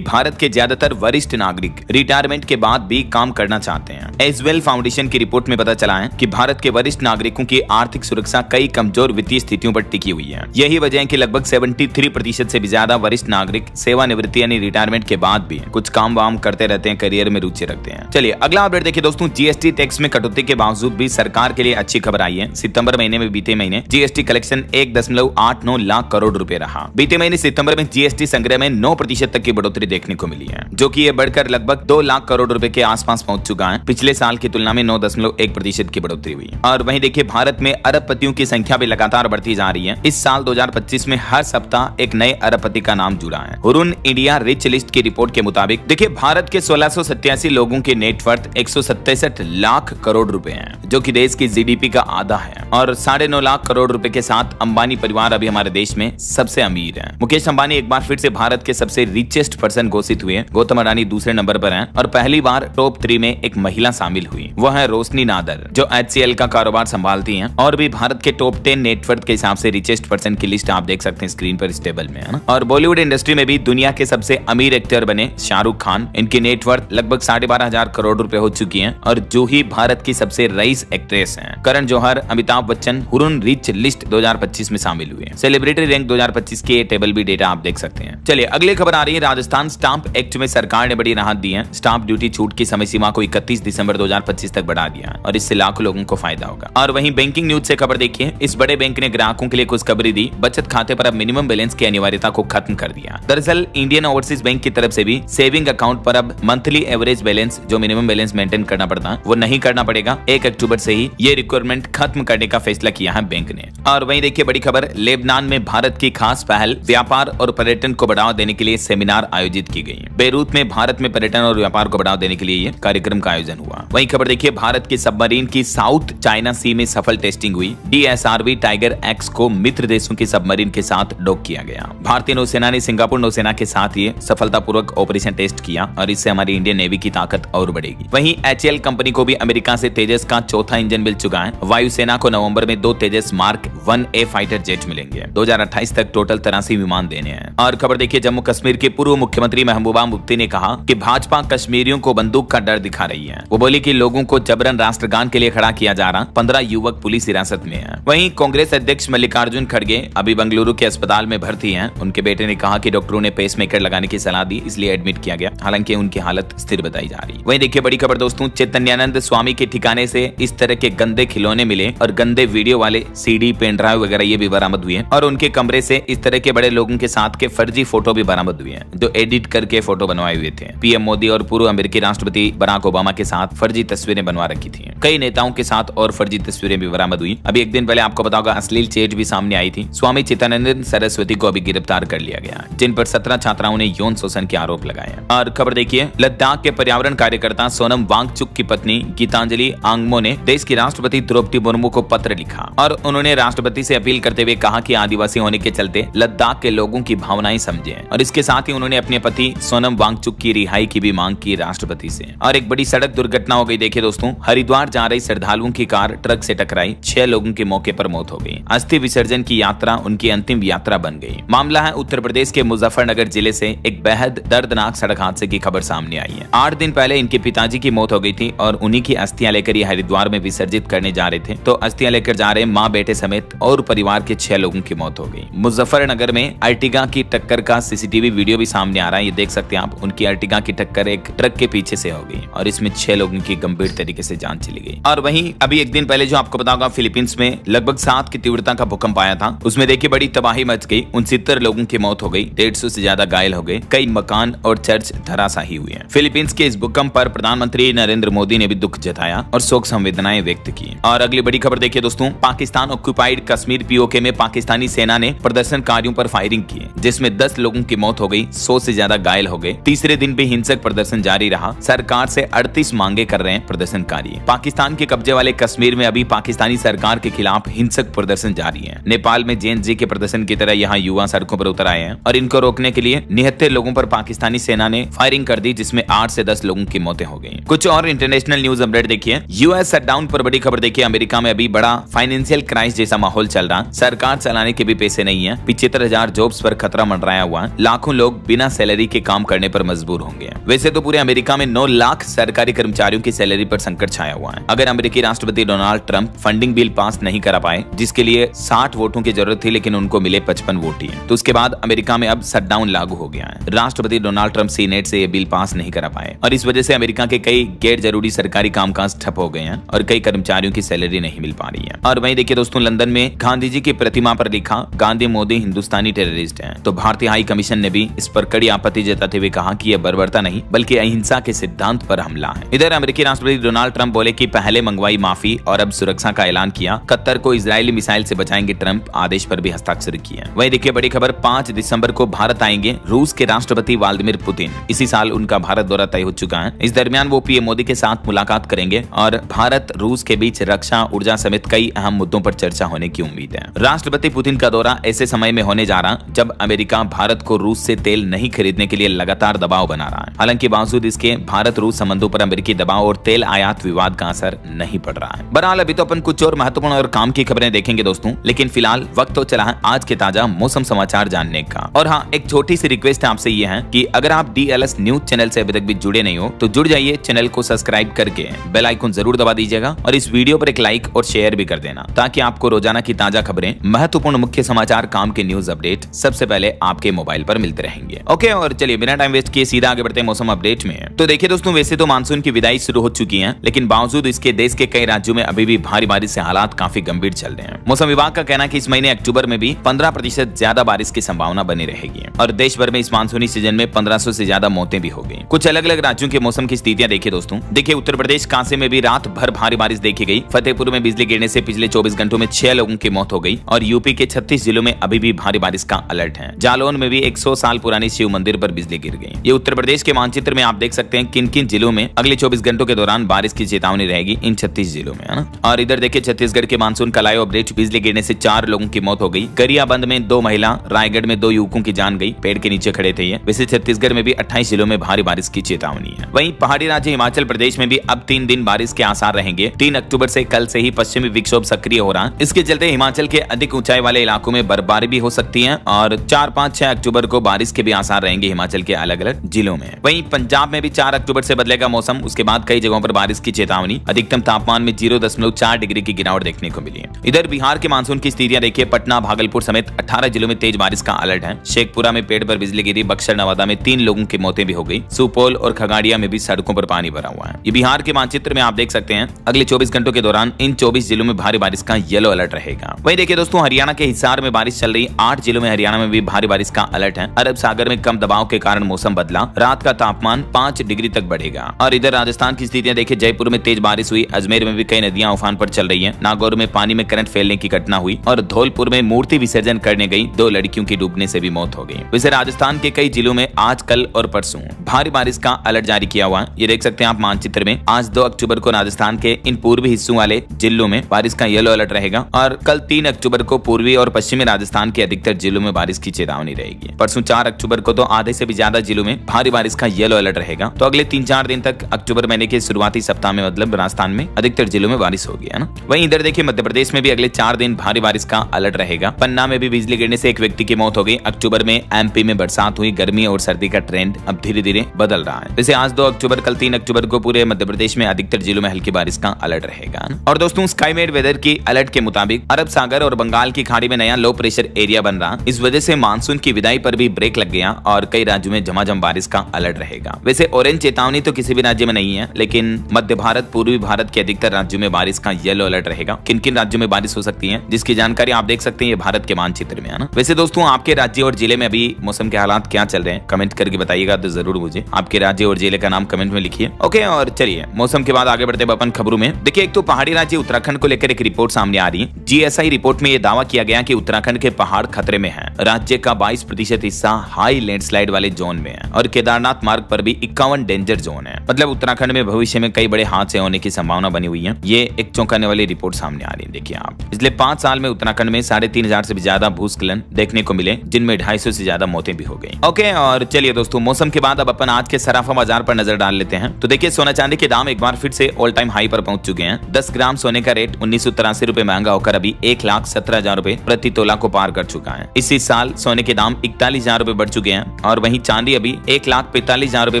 भारत के ज्यादातर वरिष्ठ नागरिक रिटायरमेंट के बाद भी काम करना चाहते हैं। एजवेल फाउंडेशन की रिपोर्ट में पता चला है कि भारत के वरिष्ठ नागरिकों की आर्थिक सुरक्षा कई कमजोर वित्तीय स्थितियों पर टिकी हुई है। यही वजह है कि लगभग 73% से भी ज्यादा वरिष्ठ नागरिक सेवानिवृत्ति यानी रिटायरमेंट के बाद भी कुछ काम वाम करते रहते हैं, करियर में रुचि रखते हैं। चलिए अगला अपडेट देखिए दोस्तों, जीएसटी टैक्स में कटौती के बावजूद भी सरकार के लिए अच्छी खबर आई है। सितंबर महीने में बीते महीने जीएसटी कलेक्शन 1.89 लाख करोड़ रुपए रहा। बीते महीने सितंबर में जीएसटी संग्रह में 9% तक की बढ़ोतरी देखने को मिली है, जो कि ये बढ़कर लगभग 2 लाख करोड़ रुपए के आसपास पहुंच चुका है। पिछले साल की तुलना में 9.1% की बढ़ोतरी हुई। और वहीं देखिए भारत में अरबपतियों की संख्या भी लगातार बढ़ती जा रही है। इस साल 2025 में हर सप्ताह एक नए अरबपति का नाम जुड़ा है। हुरून इंडिया रिच लिस्ट की रिपोर्ट के मुताबिक देखिए भारत के 1687 लोगों के नेटवर्थ 167 लाख करोड़ रुपए हैं, जो कि देश की जीडीपी का आधा है। और 9.5 लाख करोड़ रुपए के साथ अंबानी परिवार अभी हमारे देश में सबसे अमीर है। मुकेश अंबानी एक बार फिर से भारत के सबसे रिचेस्ट पर्सन घोषित हुए। गौतम अडानी दूसरे नंबर पर हैं और पहली बार टॉप 3 में एक महिला शामिल हुई, वह है रोशनी नादर, जो HCL का कारोबार संभालती हैं। और भी भारत के टॉप 10 नेटवर्थ के हिसाब से रिचेस्ट पर्सन की लिस्ट आप देख सकते हैं स्क्रीन पर इस टेबल में, है ना। और बॉलीवुड इंडस्ट्री में भी दुनिया के सबसे अमीर एक्टर बने शाहरुख खान। इनकी नेटवर्थ लगभग 12,500 करोड़ रुपए हो चुकी है। और जूही भारत की सबसे रईस एक्ट्रेस हैं। Karan Johar, Amitabh Bachchan Hurun rich list 2025 में शामिल हुए। सेलिब्रिटी रैंक 2025 के टेबल भी डेटा आप देख सकते हैं। चलिए अगली खबर आ रही है, राजस्थान स्टाम्प एक्ट में सरकार ने बड़ी राहत दी है। स्टाम्प ड्यूटी छूट की समय सीमा को 31 दिसंबर 2025 तक बढ़ा दिया और इससे लाखों लोगों को फायदा होगा। और वहीं बैंकिंग न्यूज से खबर देखिए, इस बड़े बैंक ने ग्राहकों के लिए खुशखबरी दी। बचत खाते पर अब मिनिमम बैलेंस की अनिवार्यता को खत्म कर दिया। दरअसल इंडियन ओवरसीज बैंक की तरफ से भी सेविंग अकाउंट पर अब मंथली एवरेज बैलेंस, जो मिनिमम बैलेंस मेंटेन करना पड़ता है, वो नहीं करना पड़ेगा। 1 अक्टूबर से ही ये रिक्वायरमेंट खत्म करने का फैसला किया है बैंक ने। और वहीं देखिए बड़ी खबर, लेबनान में भारत की खास पहल, व्यापार और पर्यटन को बढ़ावा देने के लिए सेमिनार आयोजित की गई। बेरूत में भारत में पर्यटन और व्यापार को बढ़ावा देने के लिए ये कार्यक्रम का आयोजन हुआ। वहीं खबर देखिए, भारत के सबमरीन की साउथ चाइना सी में सफल टेस्टिंग हुई। DSRV टाइगर एक्स को मित्र देशों की सबमरीन के साथ डॉक किया गया। भारतीय नौसेना ने सिंगापुर नौसेना के साथ ये सफलतापूर्वक ऑपरेशन टेस्ट किया और इससे हमारी इंडियन नेवी की ताकत और बढ़ेगी। वहीं HAL कंपनी को भी अमेरिका से तेजस का चौथा इंजन मिल चुका है। वायुसेना को नवंबर में 2 तेजस मार्क 1A फाइटर जेट मिलेंगे। 2028 तक टोटल 83 विमान देने हैं। और खबर देखिए, जम्मू कश्मीर के पूर्व मुख्यमंत्री महबूबा मुफ्ती ने कहा कि भाजपा कश्मीरियों को बंदूक का डर दिखा रही है। वो बोली कि लोगों को जबरन राष्ट्रगान के लिए खड़ा किया जा रहा। 15 युवक पुलिस हिरासत में हैं। वहीं कांग्रेस अध्यक्ष मल्लिकार्जुन खड़गे अभी बेंगलुरु के अस्पताल में भर्ती हैं। उनके बेटे ने कहा कि डॉक्टरों ने पेसमेकर लगाने की सलाह दी, इसलिए एडमिट किया गया। हालांकि उनकी हालत स्थिर बताई जा रही है। वहीं देखिए बड़ी खबर दोस्तों, चैतन्यानंद स्वामी के ठिकाने से इस तरह के गंदे खिलौने मिले और गंदे वीडियो वाले CD, पेन ड्राइव वगैरह ये भी बरामद हुए हैं। और उनके कमरे से इस तरह के बड़े लोगों के साथ के फर्जी फोटो भी बरामद हुए हैं, जो एडिट करके फोटो बनवाए हुए थे। PM मोदी और पूर्व अमेरिकी राष्ट्रपति बराक ओबामा के साथ फर्जी तस्वीरें बनवा रखी थी। कई नेताओं के साथ और फर्जी तस्वीरें भी बरामद हुई। अभी एक दिन पहले आपको पता होगा अश्लील चैट भी सामने आई थी। स्वामी चित्तानंद सरस्वती को अभी गिरफ्तार कर लिया गया, जिन पर 17 छात्राओं ने यौन शोषण के आरोप लगाए। और खबर देखिए, लद्दाख के पर्यावरण कार्यकर्ता सोनम वांगचुक की पत्नी गीतांजलि आंगमो ने देश की राष्ट्रपति द्रौपदी मुर्मू को पत्र लिखा और उन्होंने राष्ट्रपति से अपील करते हुए कहा कि आदिवासी होने के चलते लद्दाख के लोगों की भावनाएं समझें। और इसके साथ ही उन्होंने अपने पति सोनम वांगचुक की रिहाई की भी मांग की राष्ट्रपति से। और एक बड़ी सड़क दुर्घटना हो गई। देखिए दोस्तों, हरिद्वार जा रही श्रद्धालुओं की कार ट्रक से टकराई, 6 लोगों की मौके पर मौत हो गई। अस्थि विसर्जन की यात्रा उनकी अंतिम यात्रा बन गई। मामला है उत्तर प्रदेश के मुजफ्फरनगर जिले से एक बेहद दर्दनाक सड़क हादसे की खबर सामने आई है। 8 दिन पहले इनके पिताजी की मौत हो गई थी और उन्हीं की अस्थियां लेकर ये हरिद्वार में विसर्जित करने जा रहे थे। तो अस्थियां लेकर जा रहे माँ बेटे समेत और परिवार के 6 लोगों की मौत हो गई। मुजफ्फरनगर में अर्टिगा की टक्कर का CCTV वीडियो भी सामने आ रहा है, ये देख सकते हैं आप। उनकी अर्टिगा की टक्कर एक ट्रक के पीछे से हो गई और इसमें 6 लोगों की गंभीर तरीके से जान चली गई। और वहीं अभी एक दिन पहले जो आपको पता होगा फिलीपींस में लगभग 7 की तीव्रता का भूकंप आया था। उसमें देखिए बड़ी तबाही मच गई। 69 लोगों की मौत हो गई, 150 से ज्यादा घायल हो गए। कई मकान और चर्च धराशायी हुए हैं। फिलीपींस के इस भूकंप पर प्रधानमंत्री नरेंद्र मोदी ने भी दुख जताया और शोक संवेदनाएं व्यक्त की। और अगली बड़ी खबर देखिए दोस्तों, पाकिस्तान ऑक्युपाइड कश्मीर POK में पाकिस्तानी सेना ने प्रदर्शनकारियों पर फायरिंग की, जिसमें 10 लोगों की मौत हो गई, 100 से ज्यादा घायल हो गए। तीसरे दिन भी हिंसक प्रदर्शन जारी रहा। सरकार से 38 मांगे कर रहे हैं प्रदर्शनकारी। पाकिस्तान के कब्जे वाले कश्मीर में अभी पाकिस्तानी सरकार के खिलाफ हिंसक प्रदर्शन जारी है। नेपाल में JNG के प्रदर्शन की तरह यहाँ युवा सड़कों पर उतर आए हैं और इनको रोकने के लिए 79 लोगों पर पाकिस्तानी सेना ने फायरिंग कर दी, जिसमें 8 से 10 लोगों की मौतें हो गई। कुछ और इंटरनेशनल न्यूज अपडेट देखिए। यूएस शटडाउन पर बड़ी खबर देखिए। अमेरिका में अभी बड़ा फाइनेंशियल क्राइसिस जैसा माहौल चल रहा। सरकार चलाने के भी पैसे नहीं है। 75,000 जॉब्स पर खतरा मंडराया हुआ है। लाखों लोग बिना सैलरी के काम करने पर मजबूर होंगे। वैसे तो पूरे अमेरिका में 9 लाख सरकारी कर्मचारियों की सैलरी पर संकट छाया हुआ है। अगर अमेरिकी राष्ट्रपति Donald Trump funding bill pass नहीं करा पाए, जिसके लिए 60 वोटों की जरूरत थी, लेकिन उनको मिले 55 वोट ही, तो उसके बाद अमेरिका में अब शटडाउन लागू हो गया है। राष्ट्रपति डोनाल्ड ट्रंप सीनेट से ये बिल पास नहीं करा पाए और इस वजह से अमेरिका के कई गैर जरूरी सरकारी कामकाज ठप हो गए हैं और कई कर्मचारियों की सैलरी नहीं मिल पा रही है। और वहीं देखिए दोस्तों, लंदन में गांधी जी की प्रतिमा पर लिखा गांधी मोदी हिंदुस्तानी टेररिस्ट हैं। तो भारतीय हाई कमीशन ने भी इस पर कड़ी आपत्ति जताते हुए कहा कि यह बर्बरता नहीं बल्कि अहिंसा के सिद्धांत पर हमला है। इधर अमेरिकी राष्ट्रपति डोनाल्ड ट्रंप बोले कि पहले मंगवाई माफी और अब सुरक्षा का ऐलान किया। कतर को इजरायली मिसाइल से बचाएंगे ट्रंप आदेश पर भी हस्ताक्षर किए। वहीं देखिए बड़ी खबर, 5 दिसंबर को भारत आएंगे रूस के राष्ट्रपति व्लादिमीर पुतिन। इसी साल उनका भारत दौरा तय हो चुका है। इस दरमियान वो पीएम मोदी के साथ मुलाकात करेंगे और भारत रूस के बीच रक्षा, ऊर्जा समेत कई अहम मुद्दों पर चर्चा होने की उम्मीद है। राष्ट्रपति पुतिन का दौरा ऐसे समय में होने जा रहा जब अमेरिका भारत को रूस से तेल नहीं खरीदने के लिए लगातार दबाव बना रहा है। हालांकि बावजूद इसके भारत रूस संबंधों पर अमेरिकी दबाव और तेल आयात विवाद का असर नहीं पड़ रहा है। बहरहाल अभी तो अपन कुछ और महत्वपूर्ण और काम की खबरें देखेंगे दोस्तों, लेकिन फिलहाल वक्त तो चला है आज के ताजा मौसम समाचार जानने का। और हाँ, एक छोटी सी रिक्वेस्ट आपसे ये है कि अगर आप DLS न्यूज चैनल से अभी तक भी जुड़े नहीं हो तो जुड़ जाइए, चैनल को सब्सक्राइब करके बेल आइकन जरूर दबा दीजिएगा और इस वीडियो पर एक लाइक और शेयर भी कर देना, ताकि आपको रोजाना की ताजा खबरें, महत्वपूर्ण मुख्य समाचार, काम के न्यूज अपडेट सबसे पहले आपके मोबाइल पर मिलते रहेंगे। ओके, और चलिए बिना टाइम वेस्ट किए सीधा आगे बढ़ते हैं मौसम अपडेट में। तो देखिए दोस्तों, वैसे तो मानसून की विदाई शुरू हो चुकी है, लेकिन बावजूद इसके देश के कई राज्यों में अभी भी भारी बारिश से हालात काफी गंभीर चल रहे हैं। मौसम विभाग का कहना है कि इस महीने अक्टूबर में भी 15% ज्यादा बारिश की संभावना बनी रहेगी और देश भर में इस मानसूनी सीजन में 1500 से ज्यादा मौतें भी हो गई। कुछ अलग अलग राज्यों के मौसम की स्थितियां देखिए दोस्तों। देखिए उत्तर प्रदेश कांसे में भी रात भर भारी बारिश देखी गई। फतेहपुर में बिजली गिरने से पिछले 24 घंटों में 6 लोगों की मौत हो गई और यूपी के 36 जिलों में अभी भी भारी बारिश का अलर्ट है। जालौन में भी 100 साल पुरानी शिव मंदिर पर बिजली गिर गई। ये उत्तर प्रदेश के मानचित्र में आप देख सकते हैं किन किन जिलों में अगले 24 घंटों के दौरान बारिश की चेतावनी रहेगी, इन 36 जिलों में, है ना। और इधर देखिए छत्तीसगढ़ के मानसून का लाइव अपडेट, बिजली गिरने से 4 लोगों की मौत हो गई। गरियाबंद में 2 महिला, रायगढ़ में 2 युवकों की जान गई, पेड़ के नीचे खड़े थे ये। वैसे छत्तीसगढ़ में भी 28 जिलों में भारी बारिश की चेतावनी है। वहीं पहाड़ी राज्य हिमाचल प्रदेश में भी अब 3 दिन बारिश के आसार रहेंगे। 3 अक्टूबर से कल से ही पश्चिमी विक्षोभ सक्रिय हो रहा है। इसके चलते हिमाचल के अधिक ऊंचाई वाले इलाकों में बर्फबारी भी हो सकती है और 4, 5, 6 अक्टूबर को बारिश के भी आसार रहेंगे हिमाचल के अलग अलग जिलों में। वहीं पंजाब में भी 4 अक्टूबर से बदलेगा मौसम। उसके बाद कई जगहों पर बारिश की चेतावनी। अधिकतम तापमान में 0.4 डिग्री की गिरावट देखने को मिली है। इधर बिहार के मानसून की स्थितियां देखिए। पटना, भागलपुर समेत 18 जिलों में तेज बारिश का अलर्ट है। शेखपुरा में पेड़ पर बिजली गिरी। बक्सर, नवादा में 3 लोगों की मौतें भी हो गई। सुपौल और खगड़िया में भी सड़कों पर पानी भरा हुआ है। ये बिहार के मानचित्र में आप देख सकते हैं। अगले 24 घंटों के दौरान इन 24 जिलों में भारी बारिश का येलो अलर्ट रहेगा। वहीं देखिए दोस्तों, हरियाणा के हिसार में बारिश चल रही। 8 जिलों में हरियाणा में भी भारी बारिश का अलर्ट है। अरब सागर में कम दबाव के कारण मौसम बदला। रात का तापमान 5 डिग्री तक बढ़ेगा। और इधर राजस्थान की स्थितियां देखिए। जयपुर में तेज बारिश हुई। अजमेर में भी कई नदियां उफान पर चल रही है। नागौर में पानी में करंट फैलने की घटना हुई और धौलपुर में मूर्ति विसर्जन करने गई 2 लड़कियों की डूबने से भी मौत हो गई। वैसे राजस्थान के कई जिलों में आज, कल और परसों भारी बारिश का अलर्ट जारी किया हुआ है। ये देख सकते हैं आप मानचित्र में। आज 2 अक्टूबर को राजस्थान के इन पूर्वी हिस्सों वाले जिलों में बारिश का येलो अलर्ट रहेगा और कल 3 अक्टूबर को पूर्वी और पश्चिमी राजस्थान के अधिकतर जिलों में बारिश की चेतावनी रहेगी। परसों 4 अक्टूबर को तो आधे से भी ज्यादा जिलों में भारी बारिश का येलो अलर्ट रहेगा। तो अगले 3-4 दिन तक अक्टूबर महीने के शुरुआती सप्ताह में मतलब राजस्थान में अधिकतर जिलों में बारिश होगी, है ना। वहीं इधर देखिए मध्य प्रदेश में भी अगले 4 दिन भारी बारिश का अलर्ट रहेगा। पन्ना में भी बिजली गिरने से एक व्यक्ति की मौत हो गई। अक्टूबर में MP में बरसात हुई। गर्मी और सर्दी का ट्रेंड अब धीरे धीरे बदल रहा है। वैसे आज 2 अक्टूबर, कल 3 अक्टूबर को पूरे मध्य प्रदेश में अधिकतर जिलों में हल्की बारिश का अलर्ट रहेगा। और दोस्तों, स्काईमेट वेदर की अलर्ट के मुताबिक अरब सागर और बंगाल की खाड़ी में नया लो प्रेशर एरिया बन रहा। इस वजह से मानसून की विदाई पर भी ब्रेक लग गया और कई राज्यों में झमाझम बारिश का अलर्ट रहेगा। वैसे ऑरेंज चेतावनी तो किसी भी राज्य में नहीं है, लेकिन मध्य भारत, पूर्वी भारत के अधिकतर राज्यों में बारिश का येलो अलर्ट रहेगा। किन किन राज्यों में बारिश हो सकती है, जिसकी जानकारी आप देख सकते हैं ये भारत के मानचित्र में, है ना। वैसे दोस्तों, आपके राज्य और जिले में अभी मौसम के हालात क्या चल रहे हैं कमेंट करके बताइएगा तो जरूर मुझे आपके राज्य और जिले का नाम कमेंट में लिखिए। ओके, और चलिए मौसम के बाद आगे बढ़ते हैं अपन खबरों में। देखिए, एक तो पहाड़ी राज्य उत्तराखंड को लेकर एक रिपोर्ट सामने आ रही है। GSI रिपोर्ट में यह दावा किया गया कि उत्तराखंड के पहाड़ खतरे में हैं। राज्य का 22% हिस्सा हाई लैंडस्लाइड वाले जोन में है और केदारनाथ मार्ग पर भी 51 डेंजर जोन है। मतलब उत्तराखंड में भविष्य में कई बड़े हादसे होने की संभावना बनी हुई है। ये एक चौंकाने वाली रिपोर्ट सामने आ रही है। देखिए आप, पिछले 5 साल में उत्तराखंड में 3,500 से भी ज्यादा भूस्खलन देखने को मिले, जिनमें 250 से ज्यादा मौतें भी हो गई। ओके, और चलिए दोस्तों, मौसम मौसम के बाद अब अपन आज के सराफा बाजार पर नजर डाल लेते हैं। तो देखिए सोना चांदी के दाम एक बार फिर से ऑल टाइम हाई पर पहुंच चुके हैं। 10 ग्राम सोने का रेट 1983 रुपए महंगा होकर अभी 1,17,000 रुपए प्रति तोला को पार कर चुका है। इसी साल सोने के दाम 41,000 रुपए बढ़ चुके हैं और वहीं चांदी अभी 1,45,000 रुपए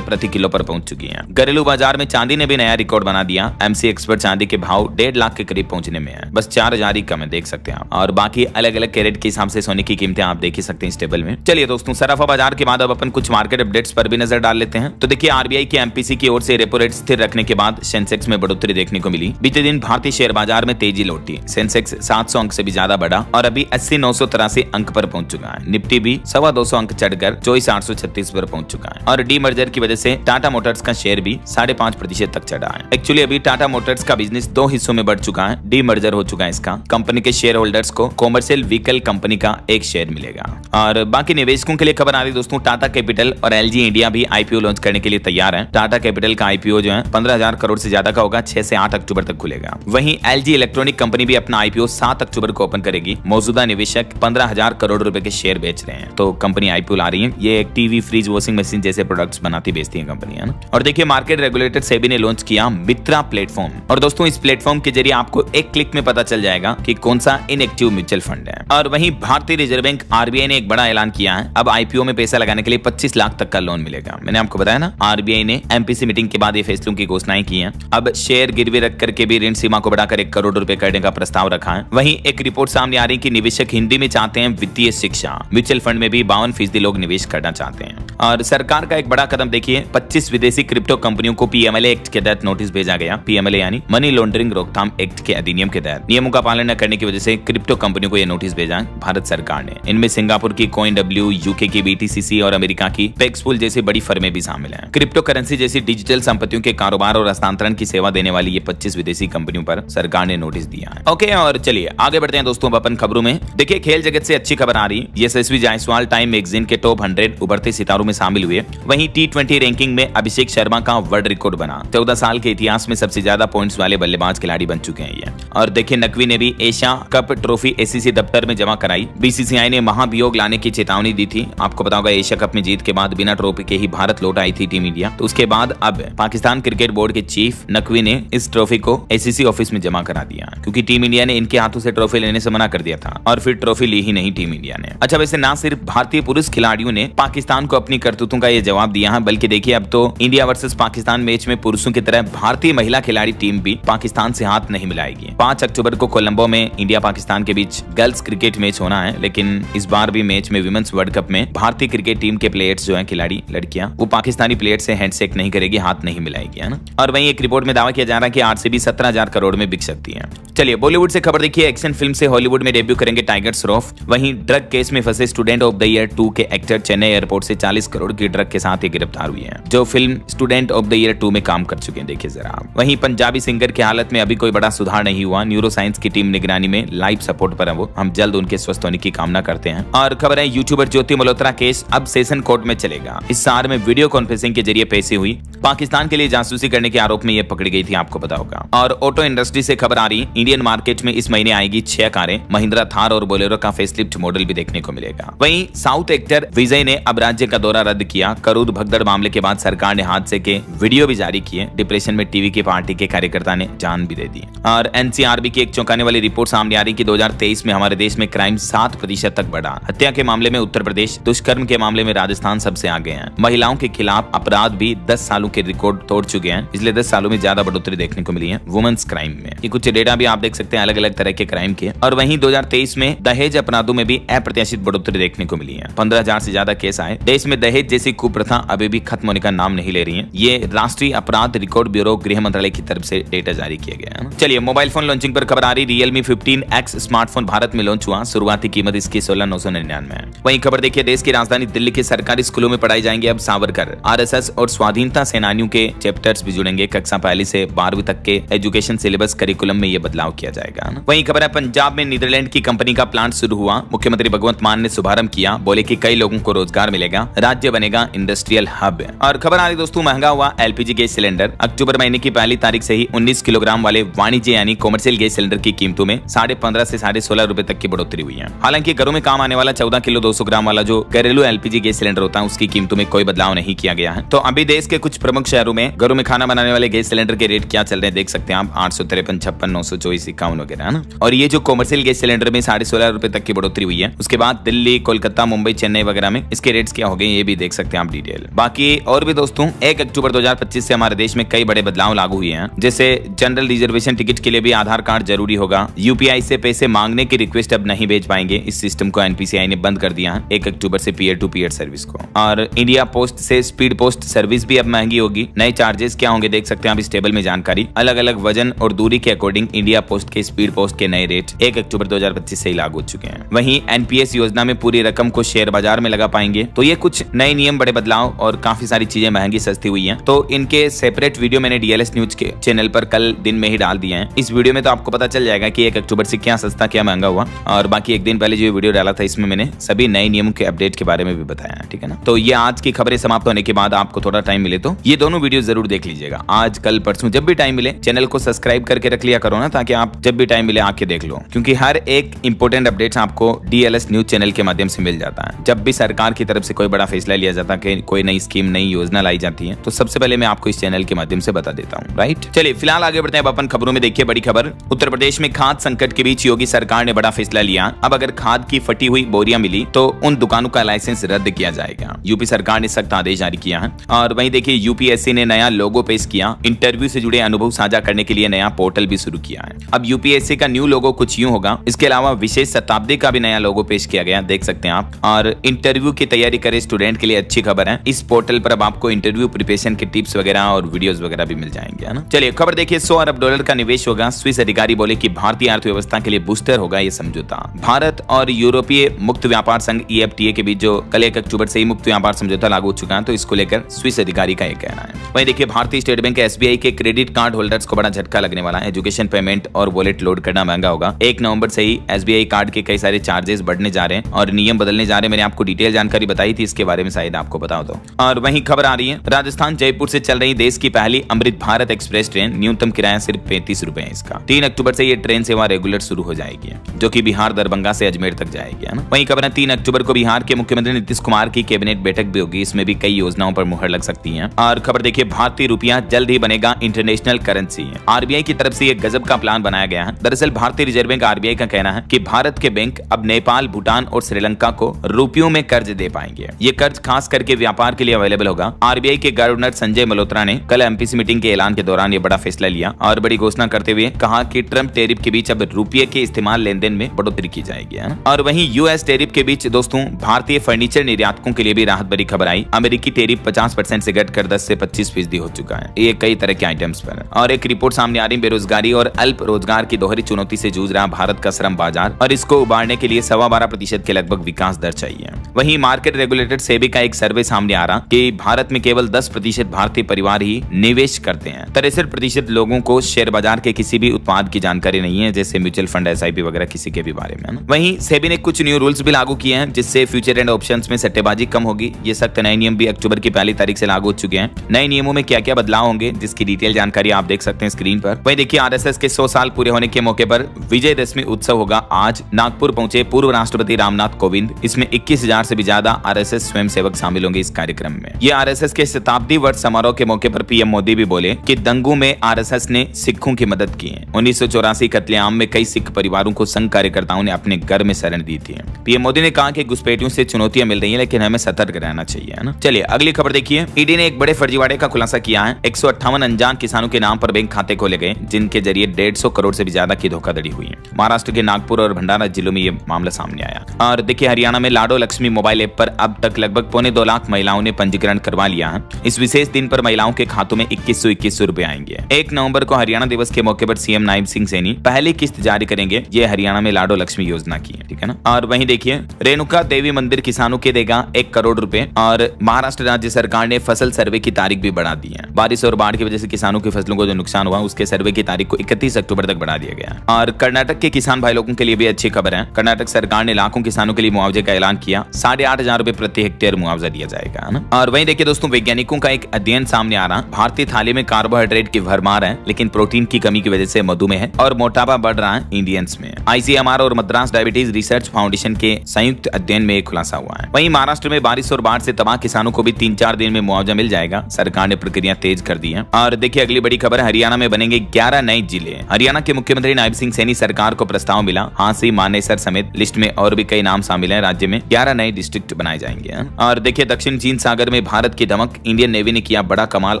प्रति किलो पर पहुंच चुकी है। घरेलू बाजार में चांदी ने भी नया रिकॉर्ड बना दिया। एमसी एक्सपर्ट चांदी के भाव 1.5 लाख के करीब पहुंचने में है, बस 4,000 ही कम है, देख सकते हैं आप। और बाकी अलग अलग कैरेट के हिसाब से सोने की कीमतें आप देख ही सकते हैं इस टेबल में। चलिए दोस्तों, सराफा बाजार के बाद अब अपन कुछ मार्केट अपडेट्स पर भी नजर डाल लेते हैं। तो देखिए आरबीआई की एमपीसी की ओर से रेपो रेट स्थिर रखने के बाद सेंसेक्स में बढ़ोतरी देखने को मिली। बीते दिन भारतीय शेयर बाजार में तेजी लौटी। सेंसेक्स 700 अंक से भी ज्यादा बढ़ा और अभी 80,983 अंक पर पहुंच चुका है। निफ्टी भी 250 अंक चढ़कर 24,836 पर पहुंच चुका है। और डी मर्जर की वजह से टाटा मोटर्स का शेयर भी 5.5% तक चढ़ा है। एक्चुअली अभी टाटा मोटर्स का बिजनेस 2 हिस्सों में बढ़ चुका है। डी मर्जर हो चुका है इसका। कंपनी के शेयर होल्डर्स को कॉमर्शियल व्हीकल कंपनी का एक शेयर मिलेगा। और बाकी निवेशकों के लिए खबर आ रही दोस्तों, टाटा कैपिटल और एलजी इंडिया भी आईपीओ लॉन्च करने के लिए तैयार है। टाटा कैपिटल का आईपीओ जो है 15,000 करोड़ से ज्यादा का होगा, 6 से 8 अक्टूबर तक खुलेगा। वहीं एलजी इलेक्ट्रॉनिक कंपनी भी अपना आईपीओ 7 अक्टूबर को ओपन करेगी। मौजूदा निवेशक 15,000 करोड़ रुपए के शेयर बेच रहे हैं, तो कंपनी आईपीओ ला रही है। ये एक टीवी, फ्रिज, वॉशिंग मशीन जैसे प्रोडक्ट्स बनाती बेचती है कंपनी, है ना। और देखिए मार्केट रेगुलेटर सेबी ने लॉन्च किया मित्रा प्लेटफॉर्म। और दोस्तों इस प्लेटफॉर्म के जरिए आपको एक क्लिक में पता चल जाएगा कि कौन सा इनएक्टिव म्यूचुअल फंड है। और वहीं भारतीय रिजर्व बैंक आरबीआई ने एक बड़ा ऐलान किया है। अब आईपीओ में पैसा लगाने के लिए 25 लाख तक का लोन मिलेगा। मैंने आपको बताया ना, आरबीआई ने एमपीसी मीटिंग के बाद ये फैसलों की घोषणाएं की हैं। अब शेयर गिरवी रख करके भी ऋण सीमा को बढ़ाकर 1 करोड़ रुपए करने का प्रस्ताव रखा है। वहीं एक रिपोर्ट सामने आ रही कि निवेशक हिंदी में चाहते हैं वित्तीय शिक्षा। म्यूचुअल फंड में भी 52% लोग निवेश करना चाहते हैं। और सरकार का एक बड़ा कदम देखिए, 25 विदेशी क्रिप्टो कंपनियों को पीएमएलए एक्ट के तहत नोटिस भेजा गया। पीएमएलए यानी मनी लॉन्ड्रिंग रोकथाम एक्ट के अधिनियम के तहत नियमों का पालन न करने की वजह से क्रिप्टो कंपनियों को यह नोटिस भेजा है भारत सरकार ने। इनमें सिंगापुर की CoinW, यूके की BTCC और अमेरिका की पेक्सफुल जैसी बड़ी फर्में भी शामिल हैं। क्रिप्टो करेंसी जैसी डिजिटल संपत्तियों के कारोबार और हस्तांतरण की सेवा देने वाली ये 25 विदेशी कंपनियों पर सरकार ने नोटिस दिया है। ओके, और चलिए आगे बढ़ते हैं दोस्तों अपन खबरों में। देखिए खेल जगत से अच्छी खबर आ रही। यशस्वी जायसवाल टाइम मैगजीन के टॉप 100 उभरते सितारों में शामिल हुए। वहीं T20 रैंकिंग में अभिषेक शर्मा का वर्ल्ड रिकॉर्ड बना। 14 साल के इतिहास में सबसे ज्यादा पॉइंट्स वाले बल्लेबाज खिलाड़ी बन चुके हैं ये। और देखिए नकवी ने भी एशिया कप ट्रॉफी ACC दफ्तर में जमा कराई। बीसीसीआई ने महाभियोग लाने की चेतावनी दी थी। आपको पता होगा एशिया कप में जीत के बाद बिना ट्रॉफी के ही भारत लौट आई थी टीम इंडिया। तो उसके बाद अब पाकिस्तान क्रिकेट बोर्ड के चीफ नकवी ने इस ट्रॉफी को ACC ऑफिस में जमा करा दिया, क्योंकि टीम इंडिया ने इनके हाथों से ट्रॉफी लेने से मना कर दिया था और फिर ट्रॉफी ली ही नहीं टीम इंडिया ने। अच्छा, वैसे ना सिर्फ भारतीय पुरुष खिलाड़ियों ने पाकिस्तान को अपनी करतूतों का ये जवाब दिया है, बल्कि देखिए अब तो इंडिया वर्सेस पाकिस्तान मैच में पुरुषों की तरह भारतीय महिला खिलाड़ी टीम भी पाकिस्तान से हाथ नहीं मिलाएगी। 5 अक्टूबर को कोलंबो में इंडिया पाकिस्तान के बीच गर्ल्स क्रिकेट मैच होना है, लेकिन इस बार भी मैच में विमेंस वर्ल्ड कप में भारतीय क्रिकेट टीम के प्लेयर्स जो है खिलाड़ी लड़कियां, वो पाकिस्तानी प्लेयर से हैंडशेक नहीं करेगी, हाथ नहीं मिलाएगी, है ना। और वहीं एक रिपोर्ट में दावा किया जा रहा है कि आरसीबी 17,000 करोड़ में बिक सकती है। चलिए बॉलीवुड से खबर देखिए। एक्शन फिल्म से हॉलीवुड में डेब्यू करेंगे टाइगर श्रॉफ। वहीं ड्रग केस में फंसे स्टूडेंट ऑफ द ईयर 2 के एक्टर चेन्नई एयरपोर्ट से 40 करोड़ की ड्रग के साथ गिरफ्तार हुए हैं, जो film student of the year 2 में काम कर चुके हैं। देखिए जरा आप। वहीं पंजाबी सिंगर की हालत में अभी कोई बड़ा सुधार नहीं हुआ। न्यूरो साइंस की टीम निगरानी में लाइफ सपोर्ट पर है वो। हम जल्द उनके स्वस्थ होने की कामना करते हैं। और खबर है यूट्यूबर ज्योति मल्होत्रा केस अब सेशन कोर्ट में चलेगा। इस सार में वीडियो कॉन्फ्रेंसिंग के जरिए पेशी हुई। पाकिस्तान के लिए जासूसी करने के आरोप में ये पकड़ी गई थी, आपको पता होगा। और ऑटो इंडस्ट्री से खबर आ रही, इंडियन मार्केट में इस महीने आएगी 6 कारें। महिंद्रा थार और बोलेरो का फेसलिफ्ट मॉडल भी देखने को मिलेगा। वहीं साउथ एक्टर विजय ने अब राज्य का दौरा रद्द किया। करूर भगदड़ मामले के बाद सरकार ने हादसे के वीडियो भी जारी किए। डिप्रेशन में टीवी की पार्टी के कार्यकर्ता ने जान भी दे दी। और एनसीआरबी की एक चौंकाने वाली रिपोर्ट सामने आ रही कि 2023 में हमारे देश में क्राइम 7% तक बढ़ा। हत्या के मामले में उत्तर प्रदेश, दुष्कर्म के मामले में राजस्थान सबसे आगे हैं। महिलाओं के खिलाफ अपराध भी 10 सालों के रिकॉर्ड तोड़ चुके हैं। पिछले 10 सालों में ज्यादा बढ़ोतरी देखने को मिली है वुमेन्स क्राइम में। ये कुछ डेटा भी आप देख सकते हैं अलग अलग तरह के क्राइम के। और वहीं 2023 में दहेज अपराधों में भी अप्रत्याशित बढ़ोतरी देखने को मिली है। 15,000 से ज्यादा केस आए। देश में दहेज जैसी कुप्रथा अभी भी खत्म होने का नाम नहीं ले रही है। ये राष्ट्रीय अपराध रिकॉर्ड ब्यूरो गृह मंत्रालय की तरफ से डेटा जारी किया गया है। चलिए मोबाइल फोन लॉन्चिंग पर खबर आ रही। Realme 15X स्मार्टफोन भारत में लॉन्च हुआ। शुरुआती कीमत इसकी 16,999 है। वहीं खबर देखिए, देश की राजधानी दिल्ली के सरकारी स्कूलों में पढ़ाई जाएंगे अब सावरकर, RSS और स्वाधीनता सेना सेनानियों के चैप्टर्स भी जुड़ेंगे। कक्षा पहली से 12वीं तक के एजुकेशन सिलेबस करिकुलम में ये बदलाव किया जाएगा। वहीं खबर है पंजाब में नीदरलैंड की कंपनी का प्लांट शुरू हुआ। मुख्यमंत्री भगवंत मान ने शुभारंभ किया, बोले कि कई लोगों को रोजगार मिलेगा, राज्य बनेगा इंडस्ट्रियल हब। और खबर आ रही दोस्तों, महंगा हुआ एलपीजी गैस सिलेंडर। अक्टूबर महीने की पहली तारीख से ही 19 किलोग्राम वाले वाणिज्य यानी कॉमर्शियल गैस सिलेंडर की कीमतों में 15.5 से 16.5 रुपए तक की बढ़ोतरी हुई है। हालांकि घरों में काम आने वाला 14 किलो 200 ग्राम वाला जो घरेलू एलपीजी गैस सिलेंडर होता है उसकी कीमतों में कोई बदलाव नहीं किया गया है। तो अभी देश के कुछ प्रमुख शहरों में घरों में खाना बनाने वाले गैस सिलेंडर के रेट क्या चल रहे हैं देख सकते हैं आप, 853, 56, 924, 51 वगैरह है ना। और ये जो कॉमर्शियल गैस सिलेंडर में 16.5 रुपए तक की बढ़ोतरी हुई है। उसके बाद दिल्ली, कोलकाता, मुंबई, चेन्नई वगैरह में इसके रेट्स क्या हो गए ये भी देख सकते हैं आप डिटेल। बाकी और भी दोस्तों 1 अक्टूबर 2025 से हमारे देश में कई बड़े बदलाव लागू हुए हैं। जैसे जनरल रिजर्वेशन टिकट के लिए भी आधार कार्ड जरूरी होगा। यूपीआई से पैसे मांगने की रिक्वेस्ट अब नहीं भेज पाएंगे। इस सिस्टम को एनपीसीआई ने बंद कर दिया है 1 अक्टूबर से पीयर टू पीयर सर्विस को। और इंडिया पोस्ट से स्पीड पोस्ट सर्विस भी अब महंगी होगी। नए चार्जेस क्या होंगे देख सकते हैं आप इस टेबल में जानकारी। अलग अलग वजन और दूरी के अकॉर्डिंग इंडिया पोस्ट के स्पीड पोस्ट के नए रेट 1 अक्टूबर 2025 से ही लागू हो चुके हैं। वहीं एनपीएस योजना में पूरी रकम को शेयर बाजार में लगा पाएंगे। तो ये कुछ नए नियम, बड़े बदलाव और काफी सारी चीजें महंगी सस्ती हुई हैं। तो इनके सेपरेट वीडियो मैंने डीएलएस न्यूज के चैनल पर कल दिन में ही डाल दिए हैं। इस वीडियो में तो आपको पता चल जाएगा कि 1 अक्टूबर से क्या सस्ता क्या महंगा हुआ। और बाकी एक दिन पहले जो वीडियो डाला था इसमें मैंने सभी नए नियमों के अपडेट के बारे में भी बताया, ठीक है ना। तो ये आज की खबरें समाप्त होने के बाद आपको थोड़ा टाइम मिले तो ये दोनों वीडियो जरूर देख लीजिएगा। आज, कल, परसों जब भी टाइम मिले चैनल को सब्सक्राइब करके रख लिया करो ना, ताकि आप जब भी टाइम मिले आके देख लो। क्योंकि हर एक इंपोर्टेंट अपडेट्स आपको डीएलएस न्यूज चैनल के माध्यम से मिल जाता है। जब भी सरकार की तरफ से कोई बड़ा फैसला लिया जाता है, कोई नई स्कीम, नई योजना लाई जाती है, तो सबसे पहले मैं आपको इस चैनल के माध्यम से बता देता हूँ, राइट। चलिए फिलहाल आगे बढ़ते हैं अपन खबरों में। देखिए बड़ी खबर, उत्तर प्रदेश में खाद्य संकट के बीच योगी सरकार ने बड़ा फैसला लिया। अब अगर खाद की फटी हुई बोरियां मिली तो उन दुकानों का लाइसेंस रद्द किया जाएगा। यूपी सरकार ने सख्त आदेश जारी किया है। और वहीं देखिए यूपीएससी ने नया लोगो पेश किया। इंटरव्यू से जुड़े अनुभव साझा करने के लिए नया पोर्टल भी शुरू किया है। अब यूपीएससी का न्यू लोगो कुछ यूं होगा। इसके अलावा विशेष शताब्दी का भी नया लोगो पेश किया गया, देख सकते हैं आप। और इंटरव्यू की तैयारी करे स्टूडेंट के लिए अच्छी खबर है। इस पोर्टल पर अब आपको इंटरव्यू प्रिपरेशन के टिप्स वगैरह और वीडियोस वगैरह भी मिल जाएंगे, है ना। चलिए खबर देखिए, $100 अरब का निवेश होगा। स्विस अधिकारी बोले कि भारतीय अर्थव्यवस्था के लिए बूस्टर होगा ये समझौता। भारत और यूरोपीय मुक्त व्यापार संघ EFTA के बीच जो कल 1 अक्टूबर से ही मुक्त व्यापार समझौता लागू हो चुका है, तो इसको लेकर स्विस अधिकारी का ये कहना है। वहीं देखिए भारतीय स्टेट बैंक SBI के क्रेडिट कार्ड होल्डर्स को बड़ा झटका लगने वाला है। एजुकेशन पेमेंट और वॉलेट लोड करना महंगा होगा। 1 नवंबर से ही SBI कार्ड के कई सारे चार्जेस बढ़ने जा रहे हैं और नियम बदलने जा रहे हैं। मैंने आपको डिटेल जानकारी बताई थी, इसके बारे में शायद आपको बता दो। और वहीं खबर आ रही है, राजस्थान जयपुर से चल रही देश की पहली अमृत भारत एक्सप्रेस ट्रेन, न्यूनतम किराया सिर्फ 35 रुपए है इसका। 3 अक्टूबर से ये ट्रेन सेवा रेगुलर शुरू हो जाएगी, जो कि बिहार दरभंगा से अजमेर तक जाएगी, है ना। वहीं खबर है 3 अक्टूबर को बिहार के मुख्यमंत्री नीतीश कुमार की कैबिनेट बैठक भी होगी। इसमें भी कई योजनाओं पर मुहर लग सकती है। और खबर देखिए, भारतीय रुपया जल्द ही बनेगा इंटरनेशनल करेंसी। आरबीआई की तरफ से ये गजब का प्लान बनाया गया है। दरअसल भारतीय रिजर्व बैंक आरबीआई का कहना है कि भारत के बैंक अब नेपाल, भूटान और श्रीलंका को रुपयों में कर्ज दे पाएंगे। ये कर्ज खास करके व्यापार के लिए अवेलेबल होगा। आरबीआई के गवर्नर संजय मल्होत्रा ने कल एमपीसी मीटिंग के ऐलान के दौरान ये बड़ा फैसला लिया और बड़ी घोषणा करते हुए कहा कि ट्रम्प टैरिफ के बीच अब रुपये के इस्तेमाल लेन देन में बढ़ोतरी की जाएगी, है ना। और वहीं यूएस टैरिफ के बीच दोस्तों भारतीय फर्नीचर निर्यातकों के लिए भी राहत भरी खबर आई। अमेरिकी टैरिफ 50% से घटकर 10 से 25% हो चुका है, ये कई तरह के आइटम्स पर। और एक रिपोर्ट सामने आ रही, बेरोजगारी और अल्प रोजगार की दोहरी चुनौती से जूझ रहा भारत का श्रम बाजार और इसको उबारने के लिए 12.25% के लगभग विकास दर चाहिए। वहीं मार्केट रेगुलेटर सेबी का एक सर्वे सामने आ रहा कि भारत में केवल 10% भारतीय परिवार ही निवेश करते हैं। 63% लोगों को शेयर बाजार के किसी भी उत्पाद की जानकारी नहीं है, जैसे म्यूचुअल फंड, एसआईपी वगैरह किसी के भी बारे में। वहीं सेबी ने कुछ न्यू रूल्स भी लागू किए हैं, जिससे फ्यूचर एंड ऑप्शंस में सट्टेबाजी कम होगी। ये सख्त नए नियम भी अक्टूबर की पहली तारीख से लागू हो चुके हैं। नए नियमों में क्या क्या बदलाव होंगे जिसकी डिटेल जानकारी आप देख सकते हैं स्क्रीन पर। वहीं देखिए आरएसएस के 100 साल पूरे होने के मौके पर विजयदशमी उत्सव होगा आज। नागपुर पहुंचे पूर्व राष्ट्रपति रामनाथ कोविंद। इसमें 21,000 से भी ज्यादा आरएसएस स्वयंसेवक शामिल होंगे इस कार्यक्रम में। ये आरएसएस के शताब्दी वर्ष समारोह के मौके पर पीएम मोदी भी बोले कि दंगों में आरएसएस ने सिखों की मदद की है। 1984 कत्लेआम में कई सिख परिवारों को संघ कार्यकर्ताओं ने अपने घर में शरण दी थी। पीएम मोदी ने कहा कि घुसपैठियों से चुनौतियां मिल रही हैं, लेकिन हमें सतर्क रहना चाहिए, है ना। चलिए अगली खबर देखिए, ईडी ने एक बड़े फर्जीवाड़े का खुलासा किया है। 158 अनजान किसानों के नाम पर बैंक खाते खोले गए, जिनके जरिए 150 करोड़ से भी ज्यादा की धोखाधड़ी हुई है। महाराष्ट्र के नागपुर और भंडारा जिलों में ये मामला सामने आया। और देखिए हरियाणा में लाडो लक्ष्मी मोबाइल ऐप पर अब तक लगभग 2.25 लाख महिलाओं ने पंजीकरण करवा लिया है। इस विशेष दिन पर महिलाओं के खातों में 2100 रुपए आएंगे। 1 नवंबर को हरियाणा दिवस के मौके पर सीएम नायब सिंह सैनी पहली किस्त जारी करेंगे। ये हरियाणा में लाडो लक्ष्मी योजना की है, ठीक है ना। और वहीं देखिए रेणुका देवी मंदिर किसानों के देगा 1 करोड़ रुपए। और महाराष्ट्र राज्य सरकार ने फसल सर्वे की की तारीख भी बढ़ा दी है। बारिश और बाढ़ की वजह से किसानों की फसलों को जो नुकसान हुआ उसके सर्वे की तारीख को 31 अक्टूबर तक बढ़ा दिया गया। और कर्नाटक के किसान भाई लोगों के लिए भी अच्छी खबर है। कर्नाटक सरकार ने लाखों किसानों के लिए मुआवजे का ऐलान किया। 8,500 रुपए प्रति हेक्टेयर मुआवजा दिया जाएगा, है ना। और वहीं देखिए दोस्तों, वैज्ञानिकों का एक अध्ययन सामने आ रहा, भारतीय थाली में कार्बोहाइड्रेट की भरमार है, लेकिन प्रोटीन की कमी की वजह से मधुमेह और मोटापा बढ़ रहा है इंडियंस में। ICMR और मद्रास डायबिटीज रिसर्च फाउंडेशन के संयुक्त अध्ययन में खुलासा हुआ है। वहीं महाराष्ट्र में बारिश और बाढ़ से तबाह किसानों को भी 3-4 दिन में मुआवजा मिल जाएगा। सरकार ने प्रक्रिया तेज कर दी है। और देखिए अगली बड़ी खबर, हरियाणा में बनेंगे 11 नए जिले। हरियाणा के मुख्यमंत्री नायब सिंह सैनी सरकार को प्रस्ताव मिला। हांसी, मानेसर समेत लिस्ट में और भी कई नाम शामिल हैं। राज्य में 11 नए डिस्ट्रिक्ट बनाए जाएंगे। और देखिए दक्षिण चीन सागर में भारत की धमक, इंडियन नेवी ने किया बड़ा कमाल।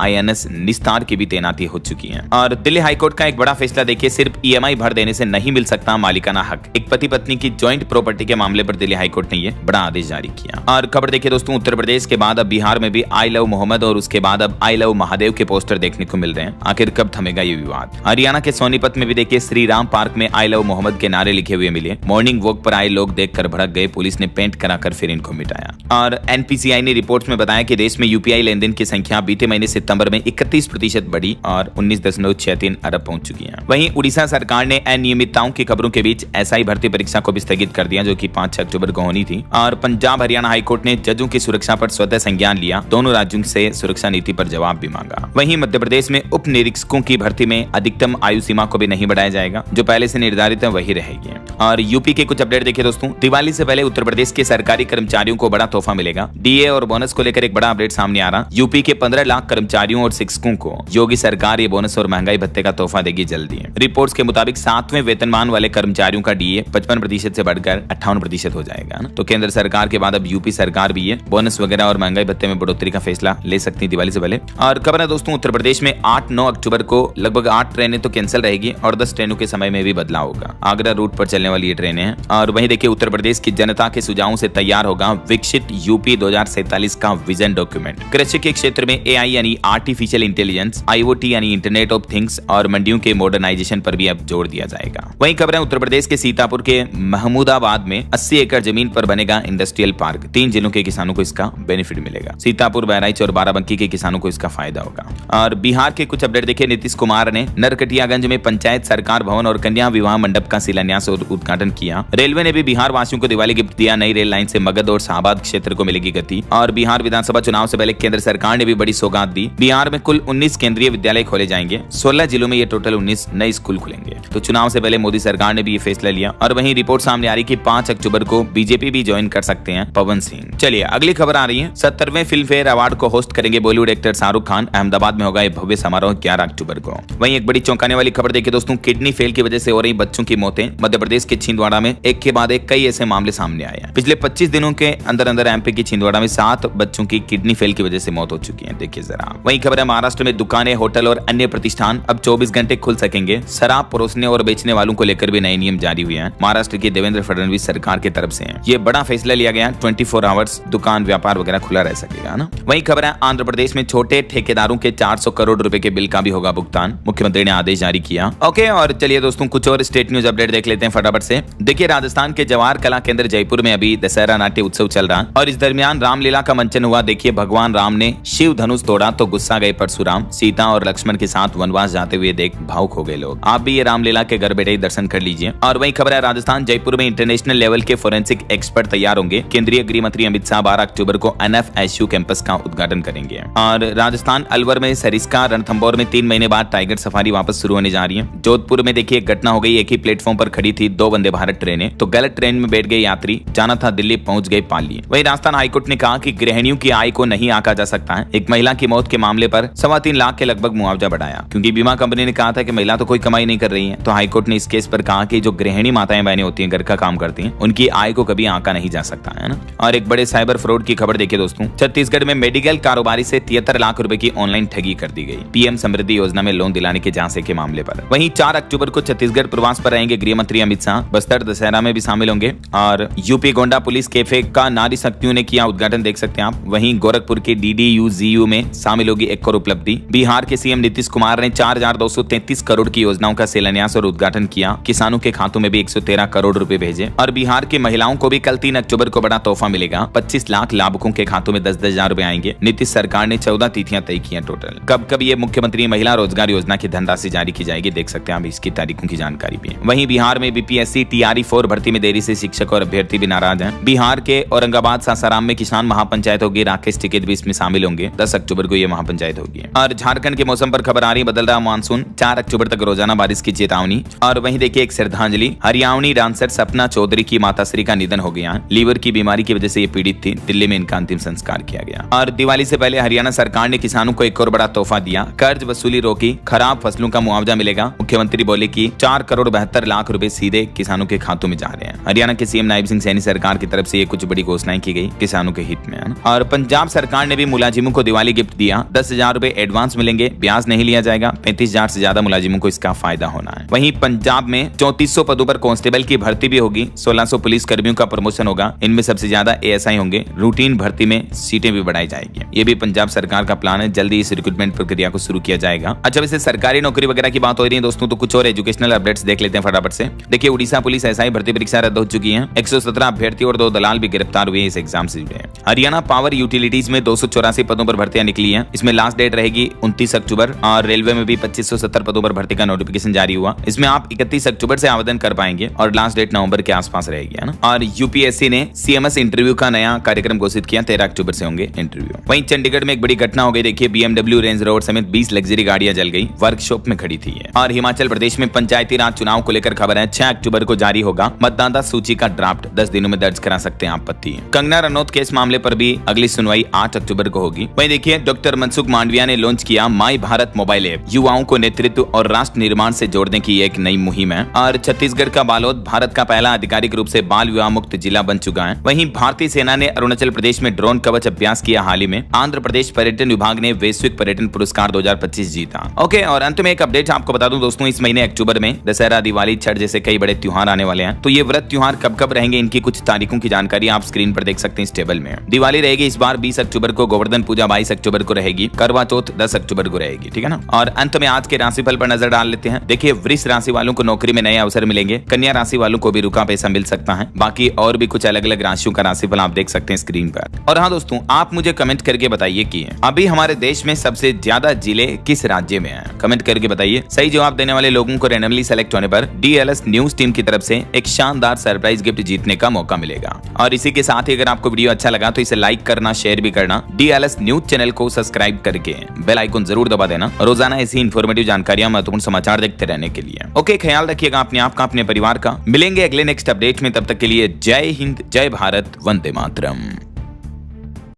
INS निस्तार की भी तैनाती हो चुकी है। और दिल्ली हाईकोर्ट का एक बड़ा फैसला देखिए, सिर्फ EMI भर देने से नहीं मिल सकता मालिकाना हक। एक पति पत्नी की जॉइंट प्रॉपर्टी के मामले पर दिल्ली हाईकोर्ट ने यह बड़ा आदेश जारी किया। और खबर देखिए दोस्तों, उत्तर प्रदेश के बाद अब बिहार में भी आई लव मोहम्मद और उसके बाद अब आई लव महादेव के पोस्टर देखने को मिल रहे हैं। आखिर कब थमेगा ये विवाद। हरियाणा के सोनीपत में भी देखिए श्री राम पार्क में आई लव मोहम्मद के नारे लिखे हुए मिले। मॉर्निंग वॉक पर आए लोग देखकर भड़क गए। पुलिस ने पेंट कराकर फिर इनको मिटाया। और NPCI ने रिपोर्ट्स में बताया कि देश में UPI लेनदेन की संख्या बीते महीने सितंबर में 31% बढ़ी और 19.63 अरब पहुंच चुकी है। वहीं उड़ीसा सरकार ने अनियमितताओं की खबरों के बीच SI भर्ती परीक्षा को भी स्थगित कर दिया, जो कि 5 अक्टूबर को होनी थी। और पंजाब हरियाणा हाईकोर्ट ने जजों की सुरक्षा पर स्वतः संज्ञान लिया। दोनों राज्यों से सुरक्षा नीति पर जवाब भी मांगा। वहीं मध्य प्रदेश में उप निरीक्षकों की भर्ती में अधिकतम आयु सीमा को भी नहीं बढ़ाया जाएगा, जो पहले से निर्धारित है वही रहेगी। और यूपी के कुछ अपडेट देखिए दोस्तों, दिवाली से पहले उत्तर प्रदेश के सरकारी कर्मचारियों को बड़ा तोहफा मिलेगा। DA और बोनस को लेकर एक बड़ा अपडेट सामने आ रहा। यूपी के 15 लाख कर्मचारियों और शिक्षकों को योगी सरकार ये बोनस और महंगाई भत्ते का तोहफा देगी जल्दी। रिपोर्ट्स के मुताबिक 7वें वेतनमान वाले कर्मचारियों का DA 55% से बढ़कर 58% हो जाएगा ना। तो केंद्र सरकार के बाद अब यूपी सरकार भी ये बोनस वगैरह और महंगाई भत्ते में बढ़ोतरी का फैसला ले सकती है दिवाली से पहले। और खबर है दोस्तों, उत्तर प्रदेश में 8-9 अक्टूबर को लगभग 8 ट्रेनें तो कैंसिल रहेगी और 10 ट्रेनों के समय में भी बदलाव होगा। आगरा रूट पर चलने वाली ये ट्रेनें हैं। और वहीं देखिए उत्तर प्रदेश की जनता के सुझावों से तैयार होगा विकसित यूपी 2047 का विजन डॉक्यूमेंट। कृषि के क्षेत्र में AI यानी आर्टिफिशियल इंटेलिजेंस, IoT यानी इंटरनेट ऑफ थिंग्स और मंडियों के मॉडर्नाइजेशन पर भी अब जोर दिया जाएगा। वहीं खबर है उत्तर प्रदेश के सीतापुर के महमूदाबाद में 80 एकड़ जमीन पर बनेगा इंडस्ट्रियल पार्क। 3 जिलों के किसानों को इसका बेनिफिट मिलेगा। सीतापुर, बहराइच और बाराबंकी के किसानों को इसका फायदा होगा। और बिहार के कुछ अपडेट देखिए, नीतीश कुमार ने नरकटियागंज में पंचायत सरकार भवन और कन्या विवाह मंडप का शिलान्यास और उद्घाटन किया। रेलवे ने भी बिहार वासियों को दिवाली गिफ्ट दिया। नई रेल लाइन से मगध और शाहबाद क्षेत्र को मिलेगी गति। और बिहार विधानसभा चुनाव से पहले केंद्र सरकार ने भी बड़ी सौगात दी। बिहार में कुल 19 केंद्रीय विद्यालय खोले जाएंगे। 16 जिलों में ये टोटल 19 नए स्कूल खुलेंगे। तो चुनाव से पहले मोदी सरकार ने भी ये फैसला लिया। और वहीं रिपोर्ट सामने आ रही कि 5 अक्टूबर को बीजेपी भी ज्वाइन कर सकते हैं पवन सिंह। चलिए अगली खबर आ रही है, 70वें फिल्म फेयर अवार्ड को होस्ट करेंगे बॉलीवुड एक्टर शाहरुख खान। अहमदाबाद में होगा ये भव्य समारोह 11 अक्टूबर को। वहीं एक बड़ी चौंकाने वाली खबर देखिए दोस्तों, किडनी फेल की वजह से हो रही बच्चों की मौतें। मध्य प्रदेश के छिंदवाड़ा में एक के बाद एक कई ऐसे मामले सामने आए हैं। पिछले 25 दिनों के अंदर MP की छिंदवाड़ा में 7 बच्चों की किडनी फेल की वजह से मौत हो चुकी है। देखिए जरा। वहीं खबर है महाराष्ट्र में दुकानें, होटल और अन्य प्रतिष्ठान अब 24 घंटे खुल सकेंगे। शराब परोसने और बेचने वालों को लेकर भी नए नियम जारी हुए हैं। महाराष्ट्र की देवेंद्र फडणवीस सरकार की तरफ से ये बड़ा फैसला लिया गया। 24 आवर्स दुकान व्यापार वगैरह खुला रह सकेगा ना। वहीं खबर है आंध्र प्रदेश में छोटे ठेकेदारों के 400 करोड़ रुपए के बिल का भी होगा भुगतान। मुख्यमंत्री ने आदेश जारी किया। ओके, और चलिए दोस्तों कुछ और स्टेट न्यूज अपडेट देख लेते हैं फटाफट से। देखिए राजस्थान के जवाहर कला केंद्र जयपुर में अभी दशहरा नाट्य उत्सव चल रहा है और इस दरमियान रामलीला का मंचन हुआ। देखिए भगवान राम ने शिव धनुष तोड़ा तो गुस्सा गए परशुराम। सीता और लक्ष्मण के साथ वनवास जाते हुए देख भावुक हो गए लोग। आप भी ये रामलीला के घर बैठे ही दर्शन कर लीजिए। और वही खबर है राजस्थान जयपुर में इंटरनेशनल लेवल के फोरेंसिक एक्सपर्ट तैयार होंगे। केंद्रीय गृह मंत्री अमित शाह 12 अक्टूबर को NFSU कैंपस का उद्घाटन करेंगे। और राजस्थान अलवर में सरिस्का रणथंभौर में 3 महीने बाद टाइगर सफारी वापस शुरू होने जा रही है। जोधपुर में देखिए एक घटना हो गई। एक ही प्लेटफॉर्म पर खड़ी थी 2 वंदे भारत ट्रेनें, तो गलत ट्रेन में बैठ गए यात्री। जाना था दिल्ली, पहुंच गए पाली। वही राजस्थान हाईकोर्ट ने कहा कि गृहिणियों की आय को नहीं आंका जा सकता है। एक महिला की मौत के मामले पर 3.25 लाख के लगभग मुआवजा बढ़ाया, क्योंकि बीमा कंपनी ने कहा था कि महिला तो कोई कमाई नहीं कर रही है। तो हाईकोर्ट ने इस केस पर कहा कि जो गृहिणी माताएं बहनें होती हैं, घर का काम करती हैं, उनकी आय को कभी आंका नहीं जा सकता है ना। और एक बड़े साइबर फ्रॉड की खबर देखिए दोस्तों, छत्तीसगढ़ में मेडिकल कारोबारी से 73 लाख रुपए की ऑनलाइन ठगी कर दी गई। PM समृद्धि योजना में लोन दिलाने के झांसे के मामले पर। वहीं 4 अक्टूबर को छत्तीसगढ़ प्रवास पर रहेंगे गृह मंत्री अमित शाह। बस्तर दशहरा में भी शामिल होंगे। और यूपी गोंडा पुलिस कैफे का नारी शक्तियों ने किया उद्घाटन, देख सकते हैं आप। वहीं गोरखपुर के DDU-GU में शामिल होगी एक और उपलब्धि। बिहार के CM नीतीश कुमार ने 4,233 करोड़ की योजनाओं का शिलान्यास और उद्घाटन किया। किसानों के खातों में भी 113 करोड़ रुपए भेजे। और बिहार की महिलाओं को भी कल 3 अक्टूबर को बड़ा तोहफा मिलेगा। 25 लाख लाभुकों के खातों में 10,000 रुपए आएंगे। नीतीश सरकार सरकार ने 14 तिथियां तय की हैं टोटल। कब कब ये मुख्यमंत्री महिला रोजगार योजना की धनराशि जारी की जाएगी, देख सकते हैं आप, इसकी तारीखों की जानकारी भी है। वहीं बिहार में बीपीएससी TRE-4 भर्ती में देरी से शिक्षक और अभ्यर्थी भी नाराज हैं। बिहार के औरंगाबाद सासाराम में किसान महापंचायत होगी, राकेश टिकैत भी इसमें शामिल होंगे। 10 अक्टूबर को यह महापंचायत होगी। और झारखंड के मौसम पर खबर आ रही, बदल रहा मानसून, 4 अक्टूबर तक रोजाना बारिश की चेतावनी। और वहीं देखिए एक श्रद्धांजलि, हरियाणवी डांसर सपना चौधरी की माताश्री का निधन हो गया। लीवर की बीमारी की वजह से ये पीड़ित थी। दिल्ली में इनका अंतिम संस्कार किया गया। और दिवाली से पहले हरियाणा सरकार ने किसानों को एक और बड़ा तोहफा दिया, कर्ज वसूली रोकी, खराब फसलों का मुआवजा मिलेगा। मुख्यमंत्री बोले कि 4 करोड़ 72 लाख रुपए सीधे किसानों के खातों में जा रहे हैं। हरियाणा के सीएम नायब सिंह सैनी सरकार की तरफ से ये कुछ बड़ी घोषणाएं की गई किसानों के हित में। और पंजाब सरकार ने भी मुलाजिमों को दिवाली गिफ्ट दिया, 10,000 रुपए एडवांस मिलेंगे, ब्याज नहीं लिया जाएगा। 35,000 से ज्यादा मुलाजिमों को इसका फायदा होना है। वहीं पंजाब में 3400 पदों पर कांस्टेबल की भर्ती भी होगी, 1600 पुलिस कर्मियों का प्रमोशन होगा, इनमें सबसे ज्यादा ASI होंगे। रूटीन भर्ती में सीटें भी बढ़ाई जाएगी। ये भी पंजाब सरकार का प्लान है, जल्दी इस रिक्रूटमेंट प्रक्रिया को शुरू किया जाएगा। अच्छा, वैसे सरकारी नौकरी वगैरह की बात हो रही है दोस्तों, तो कुछ और एजुकेशनल अपडेट्स देख लेते हैं फटाफट से। देखिए उड़ीसा पुलिस SI भर्ती परीक्षा रद्द हो चुकी है। 117 अभ्यर्थी और 2 दलाल भी गिरफ्तार हुए इस एग्जाम से जुड़े। हरियाणा पावर यूटिलिटीज में 284 पदों पर भर्तियां निकली हैं। इसमें लास्ट डेट रहेगी 29 अक्टूबर। और रेलवे में भी 2570 पदों पर भर्ती का नोटिफिकेशन जारी हुआ। इसमें आप 31 अक्टूबर से आवेदन कर पाएंगे और लास्ट डेट नवंबर के आसपास रहेगी, है ना। और यूपीएससी ने CMS इंटरव्यू का नया कार्यक्रम घोषित किया, 13 अक्टूबर से होंगे इंटरव्यू। वहीं चंडीगढ़ में एक बड़ी घटना हो गई। देखिए BMW रेंज रोवर समेत 20 लग्जरी गाड़ियां जल गई, वर्कशॉप में खड़ी थी। और हिमाचल प्रदेश में पंचायती राज चुनाव को लेकर खबर है, 6 अक्टूबर को जारी होगा मतदाता सूची का ड्राफ्ट, 10 दिनों में दर्ज करा सकते हैं आपत्ति। कंगना रनौत केस मामले पर भी अगली सुनवाई 8 अक्टूबर को होगी। वहीं देखिए डॉक्टर मनसुख मांडविया ने लॉन्च किया माई भारत मोबाइल ऐप, युवाओं को नेतृत्व और राष्ट्र निर्माण से जोड़ने की एक नई मुहिम है। और छत्तीसगढ़ का बालोद भारत का पहला आधिकारिक रूप से बाल विवाह मुक्त जिला बन चुका है। वहीं भारतीय सेना ने अरुणाचल प्रदेश में ड्रोन कवच अभ्यास किया हाल ही में। आंध्र प्रदेश पर्यटन विभाग ने वैश्विक पर्यटन पुरस्कार 2025 जीता। ओके, और अंत में एक अपडेट आपको बता दूं दोस्तों, इस महीने अक्टूबर में दशहरा, दिवाली, छठ जैसे कई बड़े त्योहार आने वाले हैं। तो ये व्रत त्योहार कब कब रहेंगे, इनकी कुछ तारीखों की जानकारी आप स्क्रीन पर देख सकते हैं इस टेबल में। दिवाली रहेगी इस बार 20 अक्टूबर को, गोवर्धन पूजा 22 अक्टूबर को रहेगी, करवा चौथ 10 अक्टूबर को रहेगी, ठीक है ना। और अंत में आज के राशिफल पर नजर डाल लेते हैं। देखिए वृष राशि वालों को नौकरी में नए अवसर मिलेंगे, कन्या राशि वालों को भी रुका पैसा मिल सकता है। बाकी और भी कुछ अलग अलग राशियों का राशिफल आप देख सकते हैं स्क्रीन पर। और हाँ दोस्तों, आप मुझे कमेंट करके बताइए कि अभी हमारे देश में सबसे ज्यादा जिले किस राज्य में हैं। कमेंट करके बताइए। सही जवाब देने वाले लोगों को रैंडमली सेलेक्ट होने पर DLS न्यूज टीम की तरफ से एक शानदार सरप्राइज गिफ्ट जीतने का मौका मिलेगा। और इसी के साथ ही अगर आपको वीडियो अच्छा लगा तो इसे लाइक करना, शेयर भी करना, DLS न्यूज चैनल को सब्सक्राइब करके बेल आइकन जरूर दबा देना, रोजाना ऐसी इंफॉर्मेटिव जानकारियां, महत्वपूर्ण समाचार देखते रहने के लिए। ओके, ख्याल रखिएगा अपने आप का, अपने परिवार का। मिलेंगे अगले नेक्स्ट अपडेट में, तब तक के लिए जय हिंद, जय भारत, वंदे मातरम।